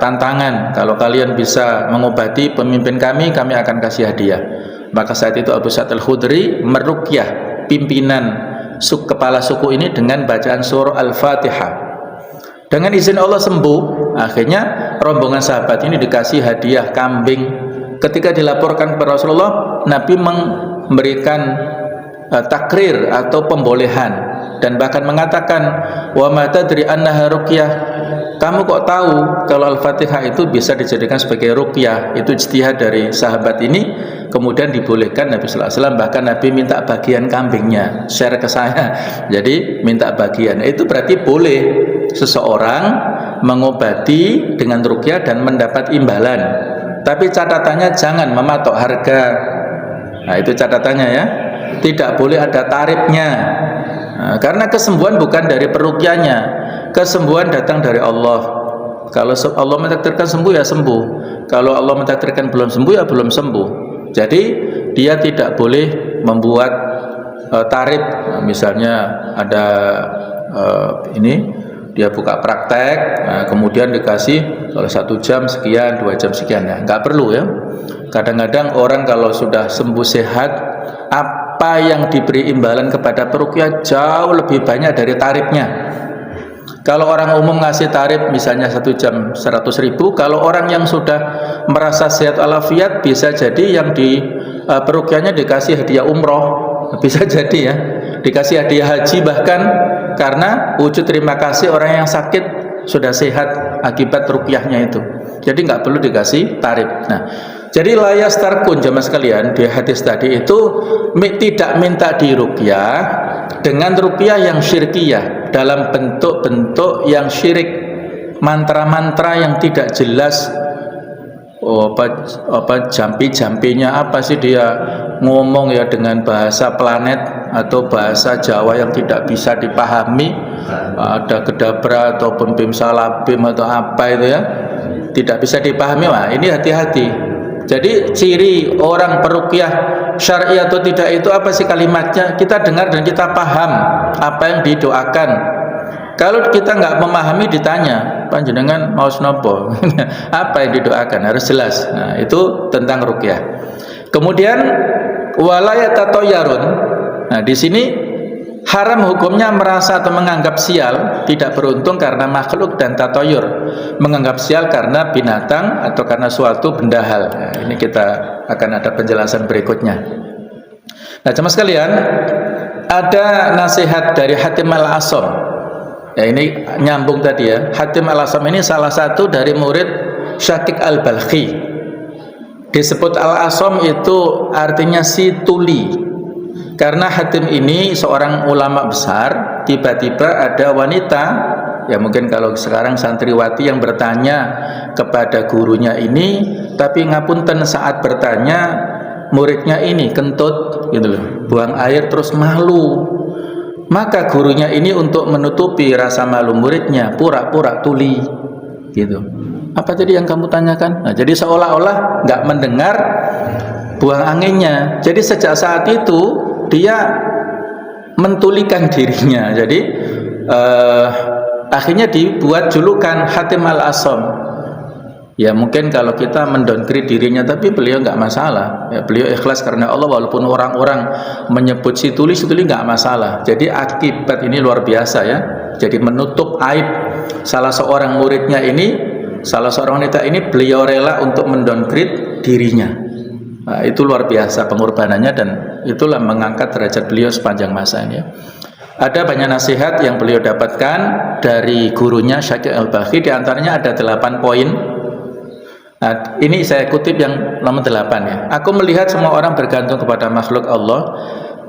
tantangan, kalau kalian bisa mengobati pemimpin kami akan kasih hadiah. Maka saat itu Abu Sa'ad Al-Khudri meruqyah pimpinan kepala suku ini dengan bacaan surah Al-Fatihah. Dengan izin Allah sembuh. Akhirnya rombongan sahabat ini dikasih hadiah kambing. Ketika dilaporkan kepada Rasulullah, Nabi memberikan takrir atau pembolehan, dan bahkan mengatakan, wa ma tadri annaha ruqyah, kamu kok tahu kalau Al-Fatihah itu bisa dijadikan sebagai ruqyah? Itu ijtihad dari sahabat ini. Kemudian dibolehkan Nabi sallallahu alaihi wasallam, bahkan Nabi minta bagian kambingnya, share ke saya. Jadi minta bagian. Itu berarti boleh seseorang mengobati dengan ruqyah dan mendapat imbalan. Tapi catatannya jangan mematok harga. Nah, itu catatannya ya. Tidak boleh ada tarifnya. Nah, karena kesembuhan bukan dari peruqyahnya. Kesembuhan datang dari Allah. Kalau Allah mentakdirkan sembuh ya sembuh. Kalau Allah mentakdirkan belum sembuh ya belum sembuh. Jadi dia tidak boleh membuat tarif. Misalnya ada ini dia buka praktek, nah, kemudian dikasih kalau 1 jam sekian, 2 jam sekian, ya nggak perlu ya. Kadang-kadang orang kalau sudah sembuh sehat, apa yang diberi imbalan kepada peruqyah jauh lebih banyak dari tarifnya. Kalau orang umum ngasih tarif misalnya 1 jam 100.000, kalau orang yang sudah merasa sehat walafiat bisa jadi yang di peruqyahnya dikasih hadiah umroh, bisa jadi ya, dikasih hadiah haji bahkan, karena wujud terima kasih orang yang sakit sudah sehat akibat ruqyahnya itu. Jadi nggak perlu dikasih tarif. Nah, jadi layas tarkun jamaah sekalian di hadis tadi itu tidak minta diruqyah dengan ruqyah yang syirkiyah, dalam bentuk-bentuk yang syirik, mantra-mantra yang tidak jelas. Jampi-jampinya apa sih dia ngomong ya dengan bahasa planet atau bahasa Jawa yang tidak bisa dipahami, ada gedabra ataupun bim salabim atau apa itu ya, tidak bisa dipahami. Wah, ini hati-hati. Jadi ciri orang peruqyah syar'i atau tidak itu apa sih kalimatnya, kita dengar dan kita paham apa yang didoakan. Kalau kita nggak memahami ditanya, panjenengan mau nopo? Apa yang didoakan harus jelas. Nah, itu tentang ruqyah. Kemudian walayatatoyarun. Nah, di sini haram hukumnya merasa atau menganggap sial, tidak beruntung karena makhluk, dan tatoyur, menganggap sial karena binatang atau karena suatu benda hal. Nah, ini kita akan ada penjelasan berikutnya. Nah, jemaah sekalian, ada nasihat dari Hatim Al-Asam. Ya, ini nyambung tadi ya. Hatim Al-Asam ini salah satu dari murid Syakik Al-Balkhi. Disebut Al-Asam itu artinya si tuli. Karena Hatim ini seorang ulama besar, tiba-tiba ada wanita, ya mungkin kalau sekarang santriwati, yang bertanya kepada gurunya ini, tapi ngapunten saat bertanya muridnya ini kentut gitu loh, buang air terus malu. Maka gurunya ini untuk menutupi rasa malu muridnya pura-pura tuli gitu. Apa tadi yang kamu tanyakan? Nah, jadi seolah-olah nggak mendengar buang anginnya. Jadi sejak saat itu dia mentulikan dirinya. Jadi akhirnya dibuat julukan Hatim Al-Asam. Ya mungkin kalau kita mendowngrade dirinya, tapi beliau nggak masalah. Ya, beliau ikhlas karena Allah, walaupun orang-orang menyebut si tuli nggak masalah. Jadi akibat ini luar biasa ya. Jadi menutup aib salah seorang muridnya ini, salah seorang wanita ini, beliau rela untuk mendowngrade dirinya. Nah, itu luar biasa pengorbanannya, dan itulah mengangkat derajat beliau sepanjang masa ini. Ada banyak nasihat yang beliau dapatkan dari gurunya Syakik Al-Balkhi, di antaranya ada 8 poin. Nah, ini saya kutip yang nomor 8 ya. Aku melihat semua orang bergantung kepada makhluk Allah.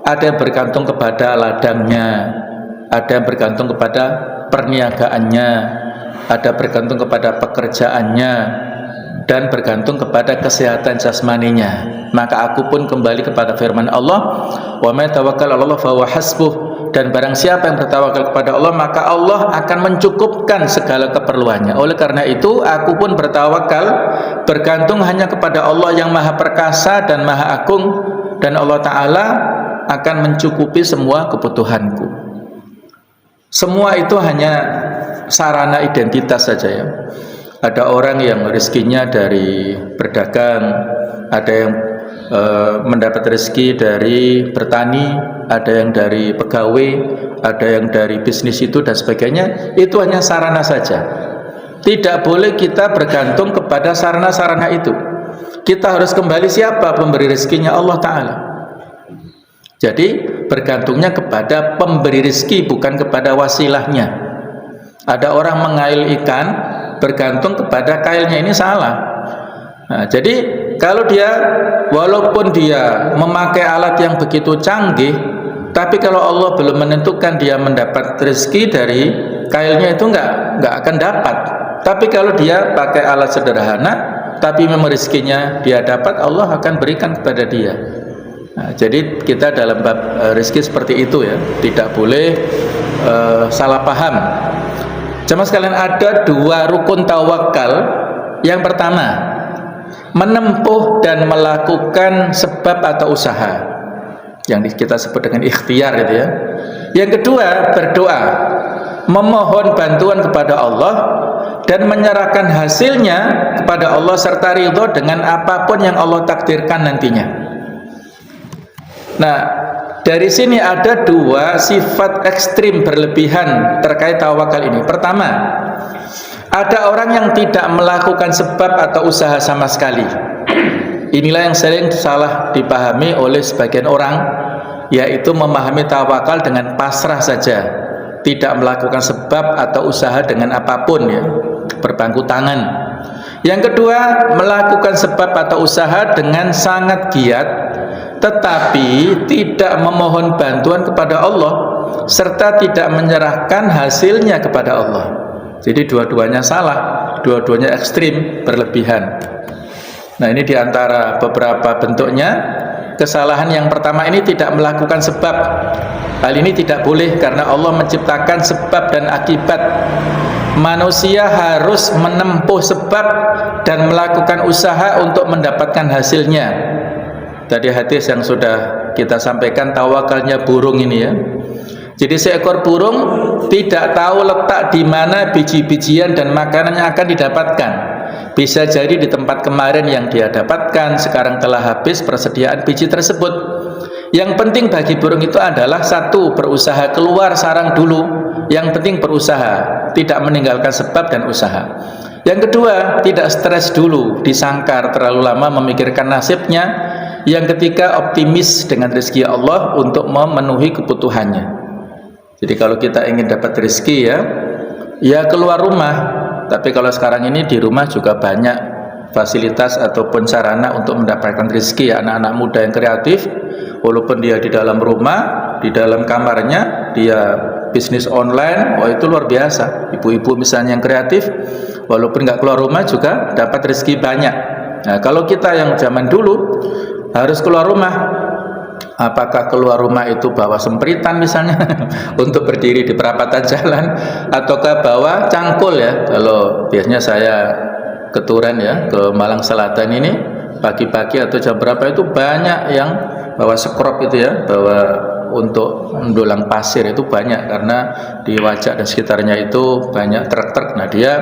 Ada yang bergantung kepada ladangnya, ada yang bergantung kepada perniagaannya, ada bergantung kepada pekerjaannya, dan bergantung kepada kesehatan jasmaninya. Maka aku pun kembali kepada firman Allah, wa may tawakkal 'ala Allah fa huwa hasbuh. Dan barang siapa yang bertawakal kepada Allah, maka Allah akan mencukupkan segala keperluannya. Oleh karena itu, aku pun bertawakal, bergantung hanya kepada Allah yang maha perkasa dan maha agung, dan Allah Ta'ala akan mencukupi semua kebutuhanku. Semua itu hanya sarana identitas saja ya. Ada orang yang rezekinya dari berdagang, ada yang mendapat rezeki dari bertani, ada yang dari pegawai, ada yang dari bisnis itu dan sebagainya. Itu hanya sarana saja. Tidak boleh kita bergantung kepada sarana-sarana itu. Kita harus kembali siapa pemberi rezekinya, Allah Ta'ala. Jadi bergantungnya kepada pemberi rezeki, bukan kepada wasilahnya. Ada orang mengail ikan bergantung kepada kailnya, ini salah. Nah, jadi kalau dia, walaupun dia memakai alat yang begitu canggih, tapi kalau Allah belum menentukan dia mendapat rezeki dari kailnya, itu nggak akan dapat. Tapi kalau dia pakai alat sederhana, tapi memang rezekinya dia dapat, Allah akan berikan kepada dia. Nah, jadi kita dalam bab rezeki seperti itu ya, tidak boleh salah paham. Jemaah sekalian, ada 2 rukun tawakal. Yang pertama, menempuh dan melakukan sebab atau usaha yang kita sebut dengan ikhtiar gitu ya. Yang kedua, berdoa, memohon bantuan kepada Allah dan menyerahkan hasilnya kepada Allah serta ridho dengan apapun yang Allah takdirkan nantinya. Nah, dari sini ada dua sifat ekstrim berlebihan terkait tawakal ini. Pertama, ada orang yang tidak melakukan sebab atau usaha sama sekali. Inilah yang sering salah dipahami oleh sebagian orang, yaitu memahami tawakal dengan pasrah saja, tidak melakukan sebab atau usaha dengan apapun, ya, berpangku tangan. Yang kedua, melakukan sebab atau usaha dengan sangat giat, tetapi tidak memohon bantuan kepada Allah serta tidak menyerahkan hasilnya kepada Allah. Jadi dua-duanya salah, dua-duanya ekstrim, berlebihan. Nah, ini diantara beberapa bentuknya. Kesalahan yang pertama ini tidak melakukan sebab. Hal ini tidak boleh karena Allah menciptakan sebab dan akibat. Manusia harus menempuh sebab dan melakukan usaha untuk mendapatkan hasilnya. Tadi hadis yang sudah kita sampaikan, tawakalnya burung ini, ya. Jadi seekor burung tidak tahu letak di mana biji-bijian dan makanan yang akan didapatkan. Bisa jadi di tempat kemarin yang dia dapatkan sekarang telah habis persediaan biji tersebut. Yang penting bagi burung itu adalah satu, berusaha keluar sarang dulu. Yang penting berusaha, tidak meninggalkan sebab dan usaha. Yang kedua, tidak stres dulu, disangkar terlalu lama memikirkan nasibnya. Yang ketiga, optimis dengan rezeki Allah untuk memenuhi kebutuhannya. Jadi kalau kita ingin dapat rezeki, ya keluar rumah. Tapi kalau sekarang ini di rumah juga banyak fasilitas ataupun sarana untuk mendapatkan rezeki, ya. Anak-anak muda yang kreatif, walaupun dia di dalam rumah, di dalam kamarnya, dia bisnis online, itu luar biasa. Ibu-ibu misalnya yang kreatif, walaupun nggak keluar rumah juga dapat rezeki banyak. Nah, kalau kita yang zaman dulu harus keluar rumah, apakah keluar rumah itu bawa sempritan misalnya untuk berdiri di perapatan jalan, ataukah bawa cangkul, ya. Kalau biasanya saya ke Turen, ya, ke Malang Selatan ini pagi-pagi atau jam berapa itu banyak yang bawa sekrop itu, ya, bawa untuk mendulang pasir itu banyak, karena di Wajak dan sekitarnya itu banyak truk-truk. Nah, dia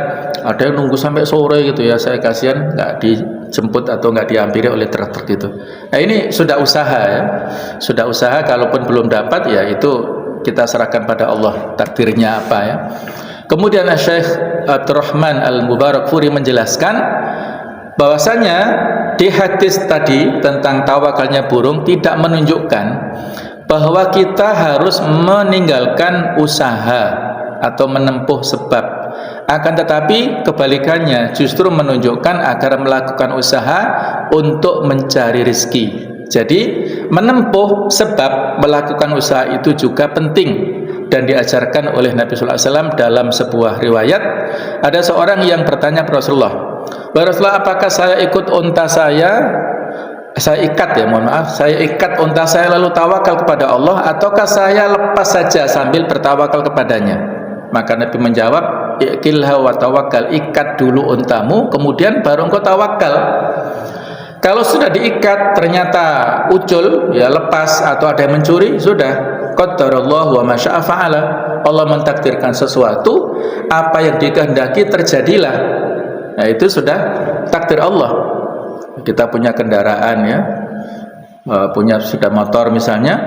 ada yang nunggu sampai sore gitu, ya. Saya kasihan nggak dijemput atau nggak dihampiri oleh truk-truk itu. Nah, ini sudah usaha, ya, sudah usaha. Kalaupun belum dapat, ya itu kita serahkan pada Allah takdirnya apa, ya. Kemudian Syekh Abdurrahman Al-Mubarakfuri menjelaskan bahwasanya di hadis tadi tentang tawakalnya burung tidak menunjukkan bahwa kita harus meninggalkan usaha atau menempuh sebab. Akan tetapi kebalikannya justru menunjukkan agar melakukan usaha untuk mencari rezeki. Jadi menempuh sebab, melakukan usaha itu juga penting dan diajarkan oleh Nabi sallallahu alaihi wasallam. Dalam sebuah riwayat ada seorang yang bertanya kepada Rasulullah, "Rasulullah, apakah saya ikut unta saya ikat, ya, mohon maaf, saya ikat unta saya lalu tawakal kepada Allah, ataukah saya lepas saja sambil bertawakal kepadanya?" Maka Nabi menjawab, "Iqilha wa tawakkal, ikat dulu untamu, kemudian baru engkau tawakal." Kalau sudah diikat ternyata ucul, ya, lepas atau ada yang mencuri, sudah qadarallahu wa ma syaa fa'ala. Allah mentakdirkan sesuatu, apa yang dikehendaki terjadilah. Nah, itu sudah takdir Allah. Kita punya kendaraan, ya, punya sudah motor misalnya,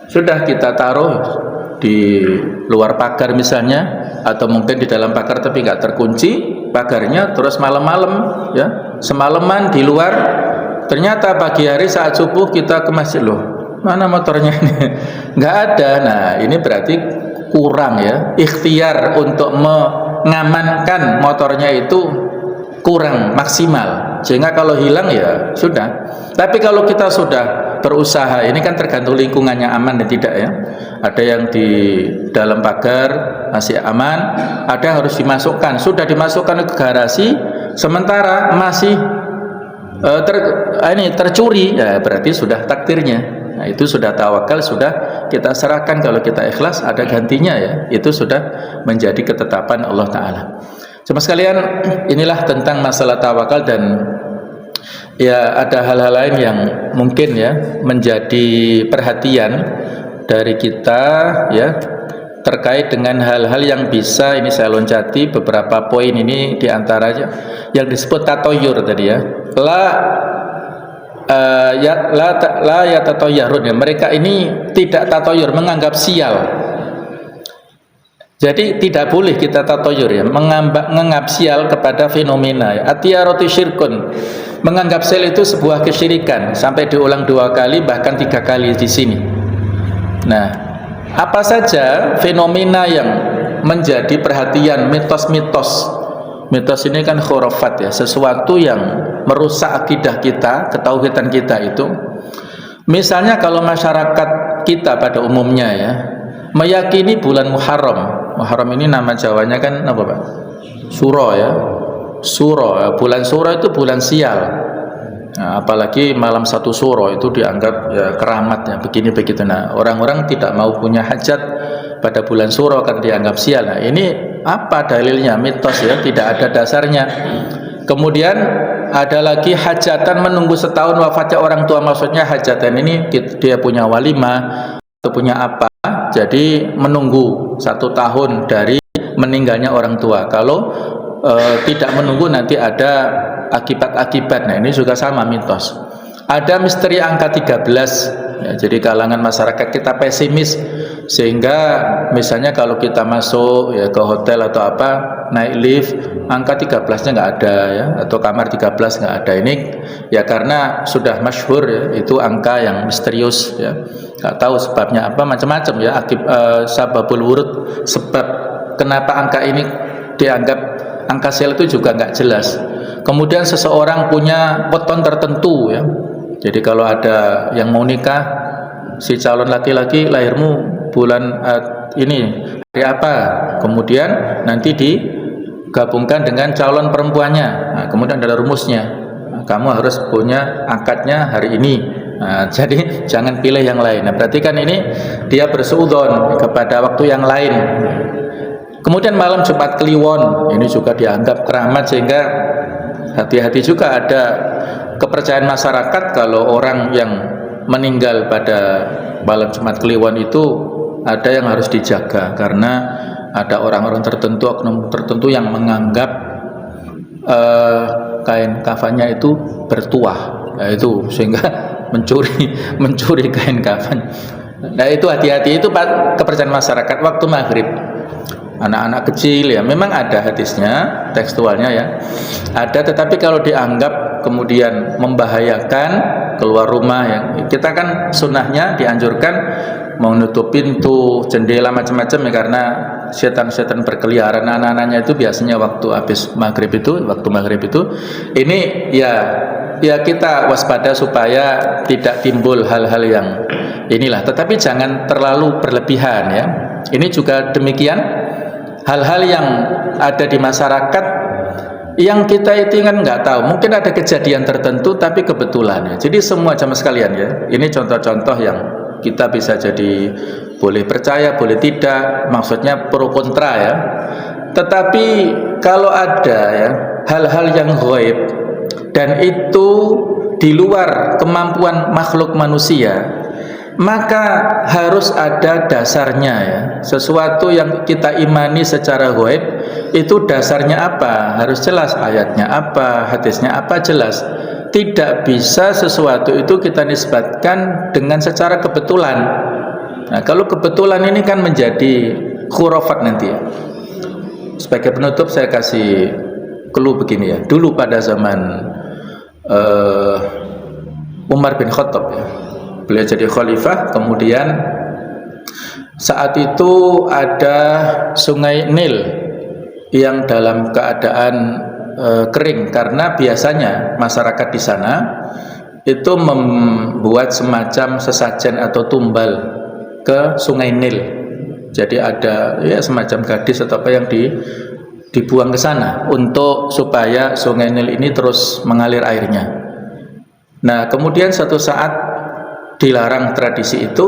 sudah kita taruh di luar pagar misalnya, atau mungkin di dalam pagar tapi nggak terkunci pagarnya, terus malam-malam, ya, semalaman di luar, ternyata pagi hari saat subuh kita ke masjid, loh, mana motornya ini? Nggak ada. Nah, ini berarti kurang, ya, ikhtiar untuk mengamankan motornya itu kurang maksimal, sehingga kalau hilang, ya sudah. Tapi kalau kita sudah berusaha, ini kan tergantung lingkungannya aman dan tidak, ya. Ada yang di dalam pagar masih aman, ada harus dimasukkan, sudah dimasukkan ke garasi, sementara masih tercuri, ya berarti sudah takdirnya. Nah, itu sudah tawakal, sudah kita serahkan. Kalau kita ikhlas ada gantinya, ya, itu sudah menjadi ketetapan Allah Ta'ala. Sama sekalian, inilah tentang masalah tawakal. Dan ya ada hal-hal lain yang mungkin, ya, menjadi perhatian dari kita, ya, terkait dengan hal-hal yang bisa ini saya loncati beberapa poin ini, diantaranya yang disebut tatoyur tadi, ya. La la yatatayyarun ya, mereka ini tidak tatoyur, menganggap sial. Jadi tidak boleh kita tatoyur ya, menganggap sial kepada fenomena ya. Atiyaratu syirkun, menganggap sial itu sebuah kesyirikan, sampai diulang 2 kali bahkan 3 kali di sini. Nah, apa saja fenomena yang menjadi perhatian, mitos-mitos. Mitos ini kan khurafat ya, sesuatu yang merusak akidah kita, ketauhidan kita itu. Misalnya kalau masyarakat kita pada umumnya ya, meyakini bulan Muharram. Muharram ini nama Jawanya kan apa Pak? Suro ya. Suro ya. Bulan Suro itu bulan sial. Nah, apalagi malam 1 Suro itu dianggap ya keramat ya, begini begitu. Nah, orang-orang tidak mau punya hajat pada bulan Suro kan dianggap sial. Nah, ini apa dalilnya? Mitos ya, tidak ada dasarnya. Kemudian ada lagi hajatan menunggu setahun wafatnya orang tua. Maksudnya hajatan ini dia punya walimah atau punya apa, jadi menunggu 1 tahun dari meninggalnya orang tua. Kalau tidak menunggu nanti ada akibat-akibat. Nah, ini juga sama mitos. Ada misteri angka 13 ya, jadi kalangan masyarakat kita pesimis, sehingga misalnya kalau kita masuk ya ke hotel atau apa, naik lift, angka 13-nya nggak ada ya, atau kamar 13 nggak ada. Ini ya karena sudah masyhur ya, itu angka yang misterius ya, nggak tahu sebabnya apa, macam-macam ya. Sababul wurud, sebab kenapa angka ini dianggap angka sial itu juga nggak jelas. Kemudian seseorang punya weton tertentu ya, jadi kalau ada yang mau nikah, si calon laki-laki, lahirmu bulan ini hari apa, kemudian nanti digabungkan dengan calon perempuannya. Nah, kemudian ada rumusnya, nah, kamu harus punya akadnya hari ini. Nah, jadi jangan pilih yang lain. Nah, berarti kan ini dia bersuudzon kepada waktu yang lain. Kemudian malam Jumat Kliwon ini juga dianggap keramat, sehingga hati-hati juga. Ada kepercayaan masyarakat kalau orang yang meninggal pada malam Jumat Kliwon itu ada yang harus dijaga, karena ada orang-orang tertentu, oknum tertentu yang menganggap kain kafannya itu bertuah, nah, itu sehingga mencuri kain kafan. Nah, itu hati-hati, itu kepercayaan masyarakat waktu maghrib. Anak-anak kecil ya, memang ada hadisnya, tekstualnya ya ada, tetapi kalau dianggap kemudian membahayakan keluar rumah ya, kita kan sunnahnya dianjurkan menutup pintu, jendela, macam-macam ya, karena setan-setan berkeliaran. Anak-anaknya itu biasanya waktu habis maghrib itu, ini ya kita waspada supaya tidak timbul hal-hal yang inilah, tetapi jangan terlalu berlebihan ya. Ini juga demikian. Hal-hal yang ada di masyarakat yang kita itu kan nggak tahu, mungkin ada kejadian tertentu tapi kebetulan ya. Jadi semua jamaah sekalian ya, ini contoh-contoh yang kita bisa jadi boleh percaya, boleh tidak, maksudnya pro kontra ya. Tetapi kalau ada ya hal-hal yang ghaib dan itu di luar kemampuan makhluk manusia, maka harus ada dasarnya ya. Sesuatu yang kita imani secara gaib itu dasarnya apa? Harus jelas, ayatnya apa, hadisnya apa, jelas. Tidak bisa sesuatu itu kita nisbatkan dengan secara kebetulan. Nah, kalau kebetulan ini kan menjadi khurafat nanti ya. Sebagai penutup saya kasih clue begini ya. Dulu pada zaman Umar bin Khattab ya, beliau jadi khalifah, kemudian saat itu ada sungai Nil yang dalam keadaan kering, karena biasanya masyarakat di sana itu membuat semacam sesajen atau tumbal ke sungai Nil. Jadi ada ya semacam gadis atau apa yang dibuang ke sana untuk supaya sungai Nil ini terus mengalir airnya. Nah, kemudian suatu saat dilarang tradisi itu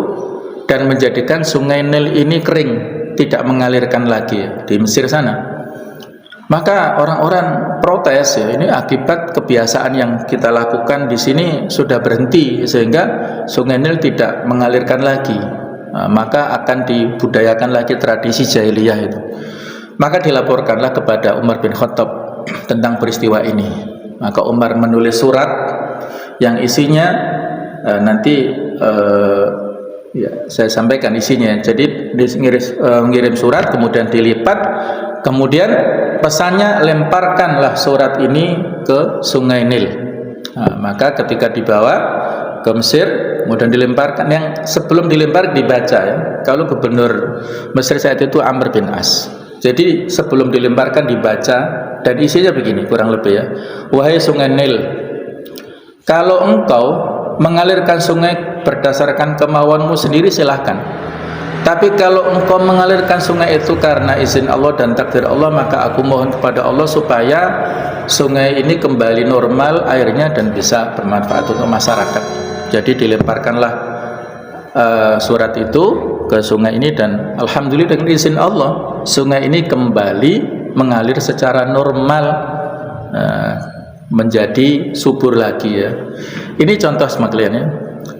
dan menjadikan sungai Nil ini kering, tidak mengalirkan lagi di Mesir sana. Maka orang-orang protes ya, ini akibat kebiasaan yang kita lakukan di sini sudah berhenti sehingga sungai Nil tidak mengalirkan lagi. Nah, maka akan dibudayakan lagi tradisi jahiliyah itu. Maka dilaporkanlah kepada Umar bin Khattab tentang peristiwa ini. Maka Umar menulis surat yang isinya nanti ya saya sampaikan isinya. Jadi ngirim surat kemudian dilipat, kemudian pesannya lemparkanlah surat ini ke Sungai Nil. Nah, maka ketika dibawa ke Mesir kemudian dilemparkan, yang sebelum dilempar dibaca ya. Kalau gubernur Mesir saat itu Amr bin As. Jadi sebelum dilemparkan dibaca, dan isinya begini kurang lebih ya. Wahai Sungai Nil, kalau engkau mengalirkan sungai berdasarkan kemauanmu sendiri silahkan. Tapi kalau engkau mengalirkan sungai itu karena izin Allah dan takdir Allah, maka aku mohon kepada Allah supaya sungai ini kembali normal airnya dan bisa bermanfaat untuk masyarakat. Jadi dilemparkanlah surat itu ke sungai ini, dan alhamdulillah dengan izin Allah sungai ini kembali mengalir secara normal, menjadi subur lagi ya. Ini contoh sekalian ya.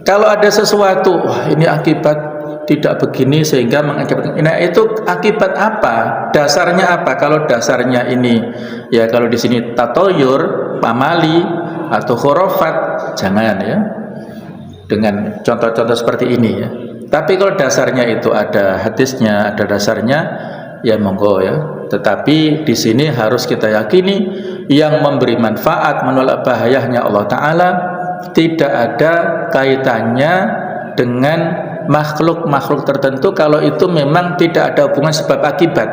Kalau ada sesuatu, wah ini akibat tidak begini sehingga mengakibatkan, nah itu akibat apa? Dasarnya apa? Kalau dasarnya ini ya, kalau di sini tatoyur, pamali atau khurafat, jangan ya. Dengan contoh-contoh seperti ini ya. Tapi kalau dasarnya itu ada hadisnya, ada dasarnya, ya monggo ya. Tetapi di sini harus kita yakini yang memberi manfaat, menolak bahayanya Allah Ta'ala tidak ada kaitannya dengan makhluk-makhluk tertentu kalau itu memang tidak ada hubungan sebab akibat.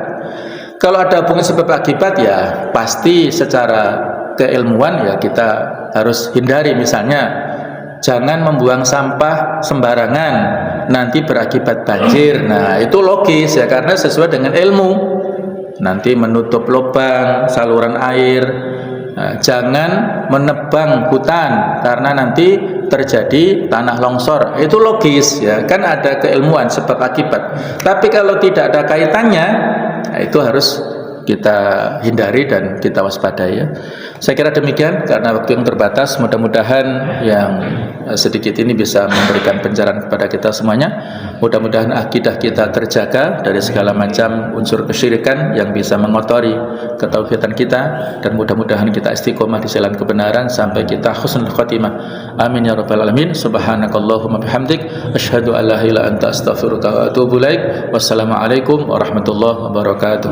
Kalau ada hubungan sebab akibat ya pasti secara keilmuan ya kita harus hindari. Misalnya jangan membuang sampah sembarangan, nanti berakibat banjir. Nah itu logis ya, karena sesuai dengan ilmu. Nanti menutup lubang saluran air. Nah, jangan menebang hutan karena nanti terjadi tanah longsor. Itu logis ya, kan ada keilmuan sebab akibat. Tapi kalau tidak ada kaitannya, nah itu harus kita hindari dan kita waspadai ya. Saya kira demikian karena waktu yang terbatas. Mudah-mudahan yang sedikit ini bisa memberikan pencerahan kepada kita semuanya. Mudah-mudahan akidah kita terjaga dari segala macam unsur kesyirikan yang bisa mengotori ketauhidan kita, dan mudah-mudahan kita istiqomah di jalan kebenaran sampai kita husnul khotimah. Amin ya rabbal alamin. Subhanakallahumma bihamdik asyhadu an la ilaha illa anta astaghfiruka wa atubu ilaik. Wassalamualaikum warahmatullahi wabarakatuh.